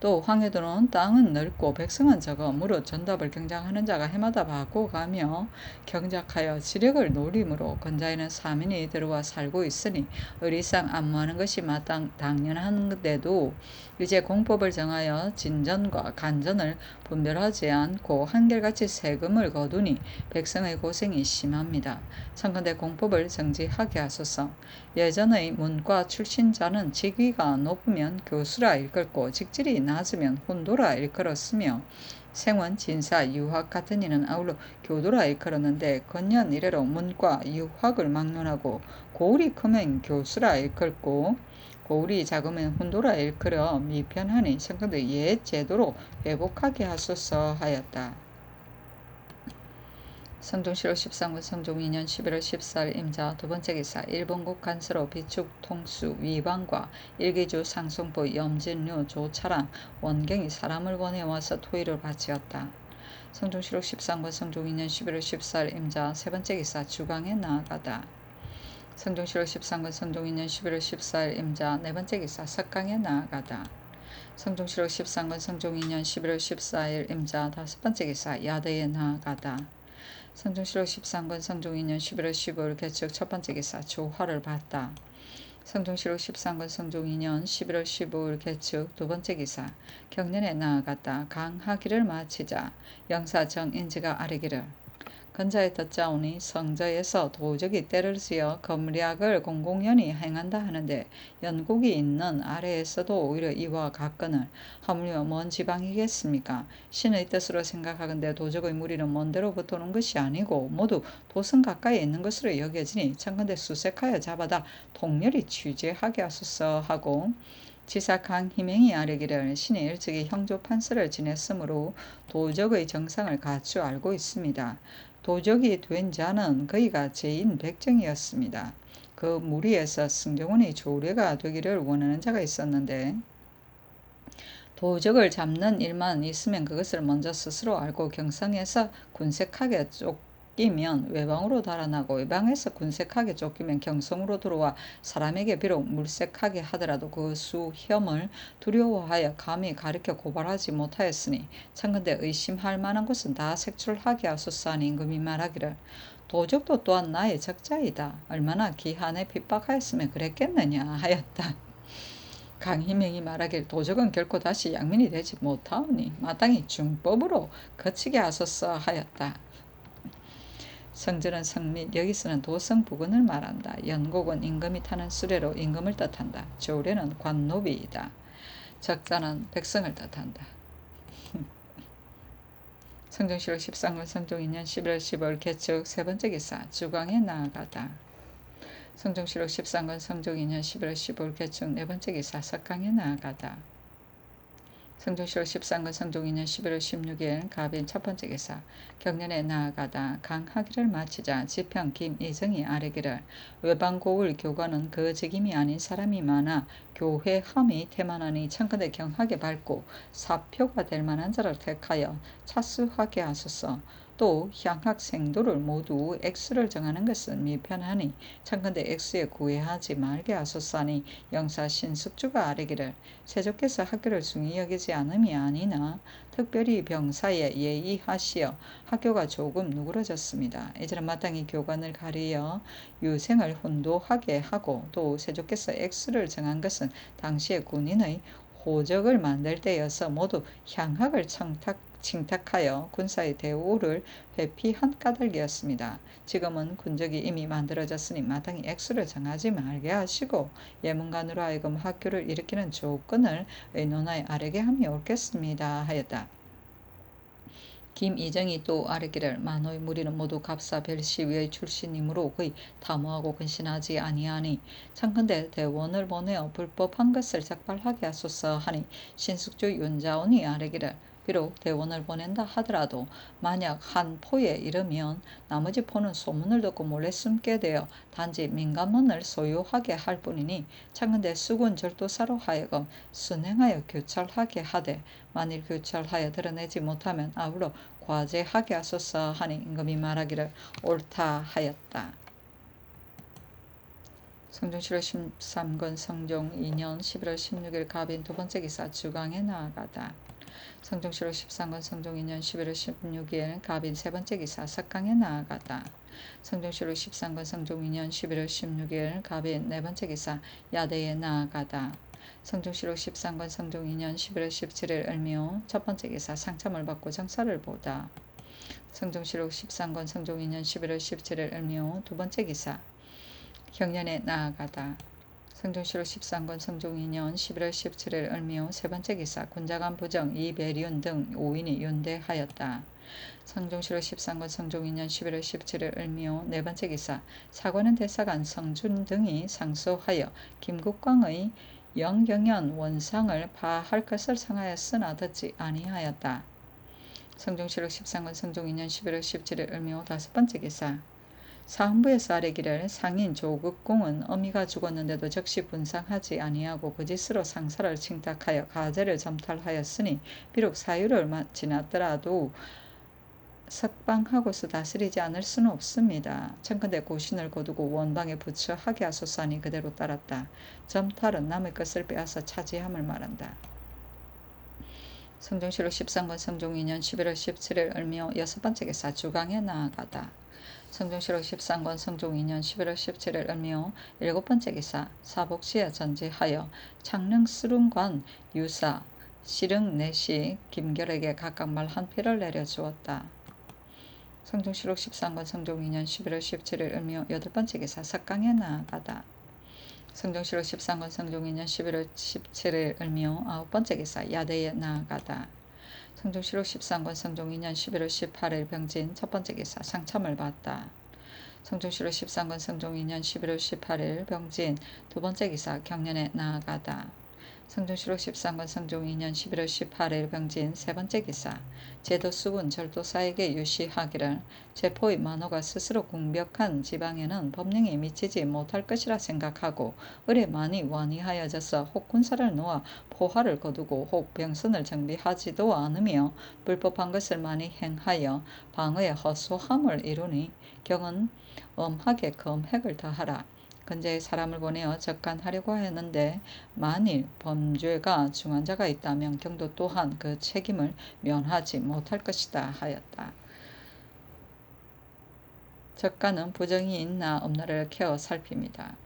또 황해도는 땅은 넓고 백성은 적어 무릇 전답을 경작하는 자가 해마다 바꿔가며 경작하여 지력을 노림으로 건자에는 사민이 들어와 살고 있으니 의리상 안무하는 것이 당연한데도 이제 공법을 정하여 진전과 간전을 분별하지 않고 한결같이 세금을 거두니 백성의 고생이 심합니다. 청컨대 공법을 정지하게 하소서. 예전의 문과 출신자는 직위가 높으면 교수라 일컬고 직질이 낮으면 혼도라 일컬었으며 생원, 진사, 유학 같은 이는 아울러 교도라 일컬었는데 건년 이래로 문과, 유학을 막론하고 고울이 크면 교수라 일컬고 고울이 작으면 혼도라 일컬어 미편하니 청컨대 옛 제도로 회복하게 하소서 하였다. 성종실록 13권 성종 2년 11월 14일 임자 두 번째 기사 일본국 간서로 비축 통수 위방과 일기주 상송부 염진류 조차랑 원경이 사람을 보내와서 토의를 바치었다. 성종실록 13권 성종 2년 11월 14일 임자 세 번째 기사 주광에 나아가다. 성종실록 13권 성종 2년 11월 14일 임자 네 번째 기사 석강에 나아가다. 성종실록 13권 성종 2년 11월 14일 임자 다섯 번째 기사 야대에 나아가다. 성종실록 13권 성종 2년 11월 15일 개축 첫 번째 기사 조화를 봤다. 성종실록 13권 성종 2년 11월 15일 개축 두 번째 기사 경련에 나아갔다. 강하기를 마치자 영사 정인지가 아뢰기를 건자에 듣자오니 성저에서 도적이 때를 지어 검략을 공공연히 행한다 하는데 연국이 있는 아래에서도 오히려 이와 같거늘 하물며 먼 지방이겠습니까? 신의 뜻으로 생각하건대 도적의 무리는 먼 데로부터 오는 것이 아니고 모두 도성 가까이에 있는 것으로 여겨지니 청컨대 수색하여 잡아다 통렬히 취재하게 하소서 하고 지사 강희맹이 아뢰기를 신이 일찍이 형조 판서를 지냈으므로 도적의 정상을 갖추어 알고 있습니다. 도적이 된 자는 그이가 제인 백정이었습니다. 그 무리에서 승정원이 조례가 되기를 원하는 자가 있었는데 도적을 잡는 일만 있으면 그것을 먼저 스스로 알고 경성에서 군색하게 쫓기면 외방으로 달아나고 외방에서 군색하게 쫓기면 경성으로 들어와 사람에게 비록 물색하게 하더라도 그 수혐을 두려워하여 감히 가르쳐 고발하지 못하였으니 청컨대 의심할 만한 것은 다 색출하게 하소서 하니 임금이 말하기를 도적도 또한 나의 적자이다. 얼마나 기한에 핍박하였으면 그랬겠느냐 하였다. 강희명이 말하길 도적은 결코 다시 양민이 되지 못하오니 마땅히 중법으로 거치게 하소서 하였다. 성전은 성및 여기서는 도성 부근을 말한다. 연곡은 임금이 타는 수레로 임금을 뜻한다. 조례는 관노비이다. 적자는 백성을 뜻한다. 성종실록 13권 성종 2년 11월 15일 개축 세 번째 기사 주광에 나아가다. 성종실록 13권 성종 2년 11월 15일 개축 네 번째 기사 석강에 나아가다. 성종실록 13권 성종 2년 11월 16일 갑인 첫 번째 기사 경년에 나아가다. 강학기를 마치자 지평 김이정이 아뢰기를 외방고을 교관은 그 직임이 아닌 사람이 많아 교회함이 태만하니 청컨대 경하게 밝고 사표가 될 만한 자를 택하여 차수하게 하소서. 또 향학생도를 모두 X를 정하는 것은 미편하니 청컨대 X에 구애하지 말게 하소서니 영사 신숙주가 아뢰기를 세조께서 학교를 중히 여기지 않음이 아니나 특별히 병사에 예의하시어 학교가 조금 누그러졌습니다. 이제는 마땅히 교관을 가리어 유생을 혼도하게 하고 또 세조께서 X를 정한 것은 당시의 군인의 호적을 만들 때여서 모두 향학을 칭탁하여 군사의 대우를 회피한 까닭이었습니다. 지금은 군적이 이미 만들어졌으니 마땅히 액수를 정하지 말게 하시고 예문관으로 하여금 학교를 일으키는 조건을 의논하여 아뢰게 함이 옳겠습니다 하였다. 김이정이 또 아뢰기를 만호의 무리는 모두 갑사 벨시위의 출신이므로 거의 다모하고 근신하지 아니하니 청컨대 대원을 보내어 불법한 것을 적발하게 하소서 하니 신숙주 윤자원이 아뢰기를 비록 대원을 보낸다 하더라도 만약 한 포에 이르면 나머지 포는 소문을 듣고 몰래 숨게 되어 단지 민간문을 소유하게 할 뿐이니 청컨대 수군 절도사로 하여금 순행하여 교찰하게 하되 만일 교찰하여 드러내지 못하면 아울러 과제하게 하소서 하니 임금이 말하기를 옳다 하였다. 성종실록 13권 성종 2년 11월 16일 갑인 두 번째 기사 주강에 나아가다. 성종실록 13권 성종 2년 11월 16일 갑인 세 번째 기사 석강에 나아가다. 성종실록 13권 성종 2년 11월 16일 갑인 네 번째 기사 야대에 나아가다. 성종실록 13권 성종 2년 11월 17일 을묘 첫 번째 기사 상참을 받고 정사를 보다. 성종실록 13권 성종 2년 11월 17일 을묘 두 번째 기사 경년에 나아가다. 성종실록 13권 성종 2년 11월 17일 을묘 세 번째 기사 군자간 부정 이배륜 등 5인이 윤대하였다. 성종실록 13권 성종 2년 11월 17일 을묘 네 번째 기사 사관은 대사관 성준 등이 상소하여 김국광의 영경연 원상을 파할 것을 청하였으나 듣지 아니하였다. 성종실록 13권 성종 2년 11월 17일 을묘 다섯 번째 기사 사헌부에서 아뢰기를 상인 조국공은 어미가 죽었는데도 적시 분상하지 아니하고 거짓으로 상사를 칭탁하여 가제를 점탈하였으니 비록 사유를 지났더라도 석방하고서 다스리지 않을 수는 없습니다. 청컨대 고신을 거두고 원방에 부처하게 하소서하니 그대로 따랐다. 점탈은 남의 것을 빼앗아 차지함을 말한다. 성종실록 13권 성종 2년 11월 17일 을묘 여섯 번째 기사 주강에 나아가다. 성종실록 13권 성종 2년 11월 17일 을묘 일곱 번째 기사 사복시에 전지하여 창릉 수릉관 유사 시릉 내시 김결에게 각각 말 한 필을 내려주었다. 성종실록 13권 성종 2년 11월 17일 을묘 여덟 번째 기사 석강에 나아가다. 성종실록 13권 성종 2년 11월 17일 을묘 아홉 번째 기사 야대에 나아가다. 성종실록 13권 성종 2년 11월 18일 병진 첫 번째 기사 상참을 받다. 성종실록 13권 성종 2년 11월 18일 병진 두 번째 기사 경년에 나아가다. 성종실록 13권 성종 2년 11월 18일 병진 세 번째 기사 제도수군 절도사에게 유시하기를 제포의 만호가 스스로 공벽한 지방에는 법령이 미치지 못할 것이라 생각하고 을에 많이 완이하여져서 혹 군사를 놓아 포화를 거두고 혹 병선을 정비하지도 않으며 불법한 것을 많이 행하여 방어의 허소함을 이루니 경은 엄하게 검핵을 더하라. 근자의 사람을 보내어 적간하려고 하였는데 만일 범죄가 중한 자가 있다면 경도 또한 그 책임을 면하지 못할 것이다 하였다. 적간은 부정이 있나 없나를 케어 살핍니다.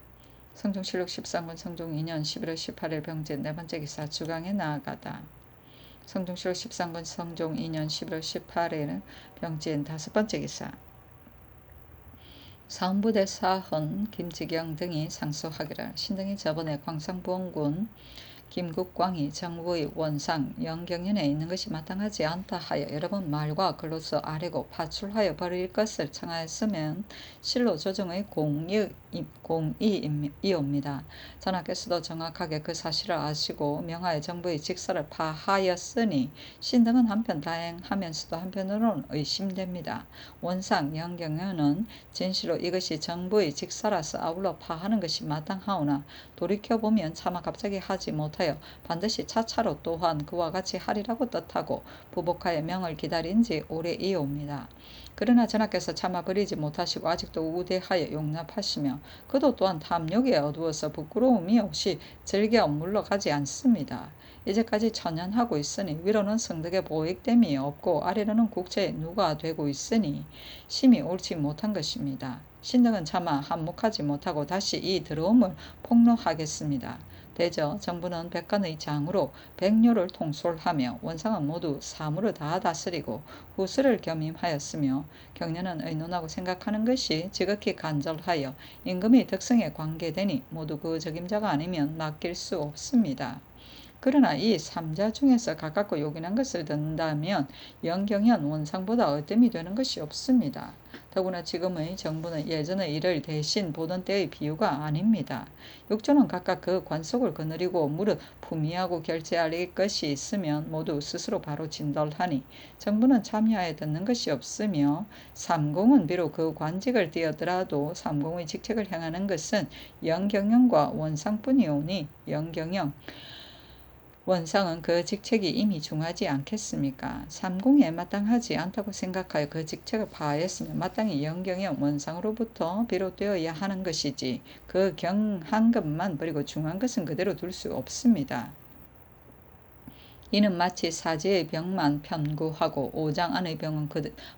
성종실록 13권 성종 2년 11월 18일 병진 네 번째 기사 주강에 나아가다. 성종실록 13권 성종 2년 11월 18일 병진 다섯 번째 기사 사헌부대 사헌 김지경 등이 상소하기를 신등이 저번에 광산부원군 김국광이 정부의 원상 영경연에 있는 것이 마땅하지 않다 하여 여러 번 말과 글로서 아뢰고 파출하여 버릴 것을 청하였으면 실로 조정의 공의이옵니다. 전하께서도 정확하게 그 사실을 아시고 명하여 정부의 직사를 파하였으니 신등은 한편 다행하면서도 한편으로는 의심됩니다. 원상 영경연은 진실로 이것이 정부의 직사라서 아울러 파하는 것이 마땅하오나 돌이켜보면 차마 갑자기 하지 못하여 반드시 차차로 또한 그와 같이 하리라고 뜻하고 부복하여 명을 기다린 지 오래이옵니다. 그러나 전하께서 차마 버리지 못하시고 아직도 우대하여 용납하시며 그도 또한 탐욕에 어두워서 부끄러움이 없이 즐겨 물러가지 않습니다. 이제까지 천연하고 있으니 위로는 성덕의 보익됨이 없고 아래로는 국체의 누가 되고 있으니 심히 옳지 못한 것입니다. 신등은 차마 한몫하지 못하고 다시 이 더러움을 폭로하겠습니다. 대저 정부는 백관의 장으로 백료를 통솔하며 원상은 모두 사무를 다 다스리고 후수를 겸임하였으며 경련은 의논하고 생각하는 것이 지극히 간절하여 임금의 덕성에 관계되니 모두 그 적임자가 아니면 맡길 수 없습니다. 그러나 이 삼자 중에서 가깝고 요긴한 것을 든다면 영경현 원상보다 어뜸이 되는 것이 없습니다. 더구나 지금의 정부는 예전의 일을 대신 보던 때의 비유가 아닙니다. 육조는 각각 그 관속을 거느리고 무릇 품위하고 결제할 것이 있으면 모두 스스로 바로 진돌하니 정부는 참여하여 듣는 것이 없으며 삼공은 비록 그 관직을 띄었더라도 삼공의 직책을 행하는 것은 영경영과 원상뿐이오니 영경영 원상은 그 직책이 이미 중하지 않겠습니까? 삼공에 마땅하지 않다고 생각하여 그 직책을 파하였으면 마땅히 영경영 원상으로부터 비롯되어야 하는 것이지 그 경한 것만 버리고 중한 것은 그대로 둘 수 없습니다. 이는 마치 사지의 병만 편구하고 오장 안의 병은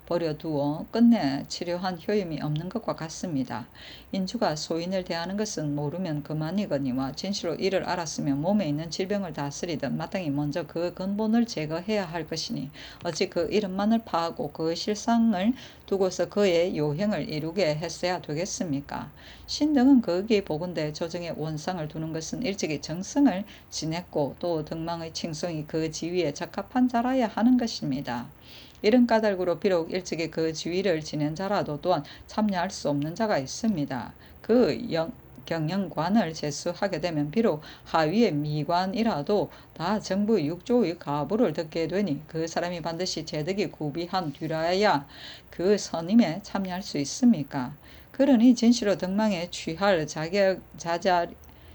버려두어 끝내 치료한 효임이 없는 것과 같습니다. 인주가 소인을 대하는 것은 모르면 그만이거니와 진실로 이를 알았으면 몸에 있는 질병을 다스리듯 마땅히 먼저 그 근본을 제거해야 할 것이니 어찌 그 이름만을 파하고 그 실상을 두고서 그의 요행을 이루게 했어야 되겠습니까? 신등은 거기 보건대 조정의 원상을 두는 것은 일찍이 정성을 지냈고 또 덕망의 칭송이 그 지위에 적합한 자라야 하는 것입니다. 이런 까닭으로 비록 일찍이 그 지위를 지낸 자라도 또한 참여할 수 없는 자가 있습니다. 경영관을 제수하게 되면 비록 하위의 미관이라도 다 정부 육조의 가부를 듣게 되니 그 사람이 반드시 제덕이 구비한 뒤라야 그 선임에 참여할 수 있습니까? 그러니 진실로 덕망에 취할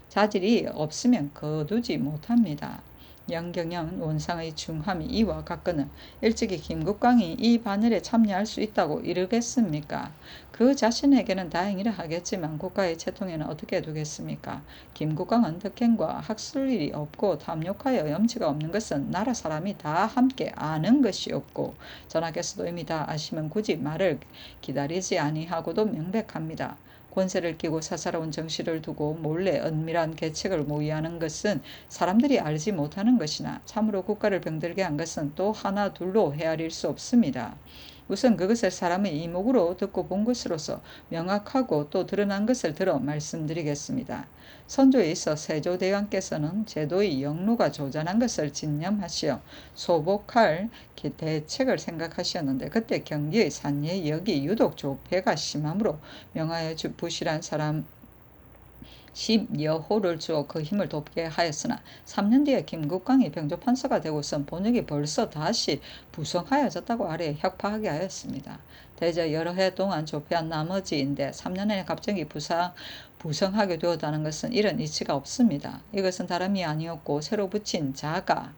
자질이 없으면 거두지 못합니다. 영경영 원상의 중함이 이와 같거늘 일찍이 김국광이 이 반열에 참여할 수 있다고 이르겠습니까? 그 자신에게는 다행이라 하겠지만 국가의 채통에는 어떻게 두겠습니까? 김국광은 덕행과 학술 일이 없고 탐욕하여 염치가 없는 것은 나라 사람이 다 함께 아는 것이 없고 전하께서도 이미 다 아시면 굳이 말을 기다리지 아니하고도 명백합니다. 권세를 끼고 사사로운 정치를 두고 몰래 은밀한 계책을 모의하는 것은 사람들이 알지 못하는 것이나 참으로 국가를 병들게 한 것은 또 하나 둘로 헤아릴 수 없습니다. 우선 그것을 사람의 이목으로 듣고 본 것으로서 명확하고 또 드러난 것을 들어 말씀드리겠습니다. 선조에 있어 세조대왕께서는 제도의 영루가 조잔한 것을 진념하시어 소복할 대책을 생각하셨는데 그때 경기의 산예역이 유독 조폐가 심하므로 명하여 부실한 사람 10여호를 주어 그 힘을 돕게 하였으나 3년 뒤에 김국광이 병조판서가 되고선 본역이 벌써 다시 부성하여졌다고 아래에 혁파하게 하였습니다. 대저 여러 해 동안 조폐한 나머지인데 3년에 갑자기 부성하게 되었다는 것은 이런 이치가 없습니다. 이것은 다름이 아니었고 새로 붙인 자가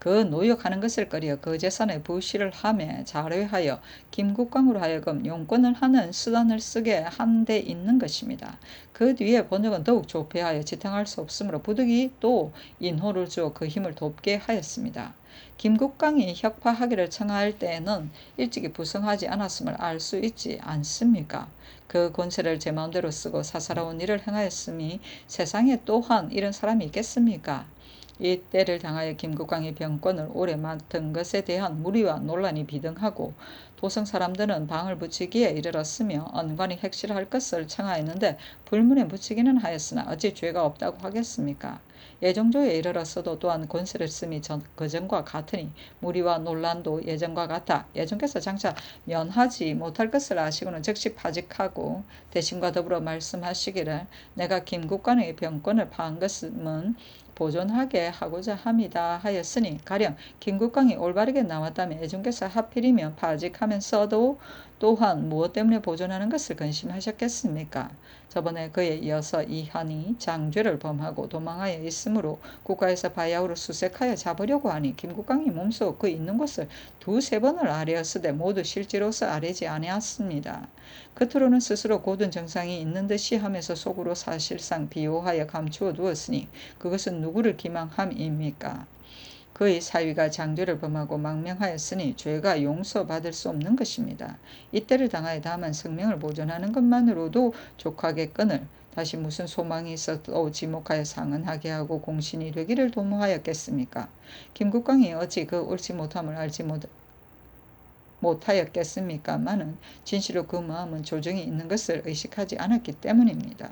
그 노역하는 것을 꺼려 그 재산에 부실을 하며 자뢰하여 김국광으로 하여금 용건을 하는 수단을 쓰게 한 데 있는 것입니다. 그 뒤에 번역은 더욱 조폐하여 지탱할 수 없으므로 부득이 또 인호를 주어 그 힘을 돕게 하였습니다. 김국광이 혁파하기를 청할 때에는 일찍이 부성하지 않았음을 알 수 있지 않습니까? 그 권세를 제 마음대로 쓰고 사사로운 일을 행하였으니 세상에 또한 이런 사람이 있겠습니까? 이 때를 당하여 김국광이 병권을 오래 맡은 것에 대한 무리와 논란이 비등하고 도성 사람들은 방을 붙이기에 이르렀으며 언관이 핵실할 것을 청하였는데 불문에 붙이기는 하였으나 어찌 죄가 없다고 하겠습니까? 예정조에 이르렀어도 또한 권세를 쓰미 그전과 같으니 무리와 논란도 예전과 같아 예정께서 장차 면하지 못할 것을 아시고는 즉시 파직하고 대신과 더불어 말씀하시기를 내가 김국관의 병권을 파한 것은 보존하게 하고자 함이다 하였으니 가령 김국광이 올바르게 나왔다면 예정께서 하필이면 파직하면서도 또한 무엇 때문에 보존하는 것을 근심하셨겠습니까? 저번에 그에 이어서 이한이 장죄를 범하고 도망하여 있으므로 국가에서 바야흐로 수색하여 잡으려고 하니 김국광이 몸소 그 있는 곳을 두세 번을 아뢰었으되 모두 실제로서 아뢰지 아니었습니다. 겉으로는 스스로 고든 정상이 있는 듯이 하면서 속으로 사실상 비호하여 감추어 두었으니 그것은 누구를 기망함입니까? 그의 사위가 장죄를 범하고 망명하였으니 죄가 용서받을 수 없는 것입니다. 이때를 당하여 다만 생명을 보존하는 것만으로도 족하겠거늘 다시 무슨 소망이 있어도 지목하여 상언하게 하고 공신이 되기를 도모하였겠습니까? 김국광이 어찌 그 옳지 못함을 알지 못하였겠습니까마는 진실로 그 마음은 조정이 있는 것을 의식하지 않았기 때문입니다.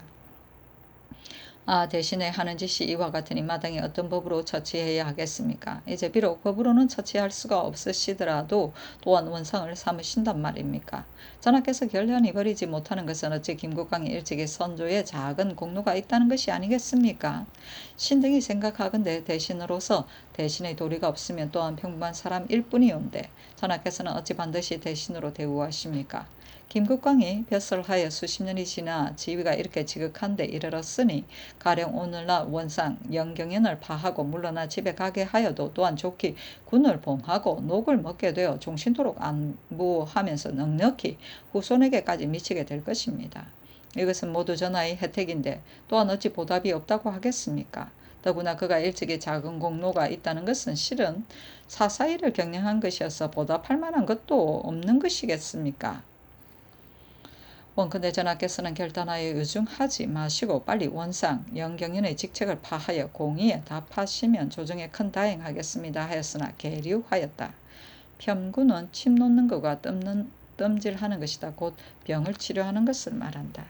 대신에 하는 짓이 이와 같으니 마땅히 어떤 법으로 처치해야 하겠습니까? 이제 비록 법으로는 처치할 수가 없으시더라도 또한 원상을 삼으신단 말입니까? 전하께서 결연히 버리지 못하는 것은 어찌 김국광이 일찍이 선조의 작은 공로가 있다는 것이 아니겠습니까? 신등이 생각하건대 대신으로서 대신의 도리가 없으면 또한 평범한 사람일 뿐이온데 전하께서는 어찌 반드시 대신으로 대우하십니까? 김국광이 벼슬하여 수십 년이 지나 지위가 이렇게 지극한데 이르렀으니 가령 오늘날 원상 영경연을 파하고 물러나 집에 가게 하여도 또한 좋게 군을 봉하고 녹을 먹게 되어 종신토록 안부하면서 넉넉히 후손에게까지 미치게 될 것입니다. 이것은 모두 전하의 혜택인데 또한 어찌 보답이 없다고 하겠습니까? 더구나 그가 일찍이 작은 공로가 있다는 것은 실은 사사이를 경영한 것이어서 보답할 만한 것도 없는 것이겠습니까? 원컨대 전하께서는 결단하여 유중하지 마시고 빨리 원상 영경연의 직책을 파하여 공의에 답하시면 조정에 큰 다행하겠습니다 하였으나 계류하였다. 편구는 침 놓는 것과 뜸질하는 것이다. 곧 병을 치료하는 것을 말한다.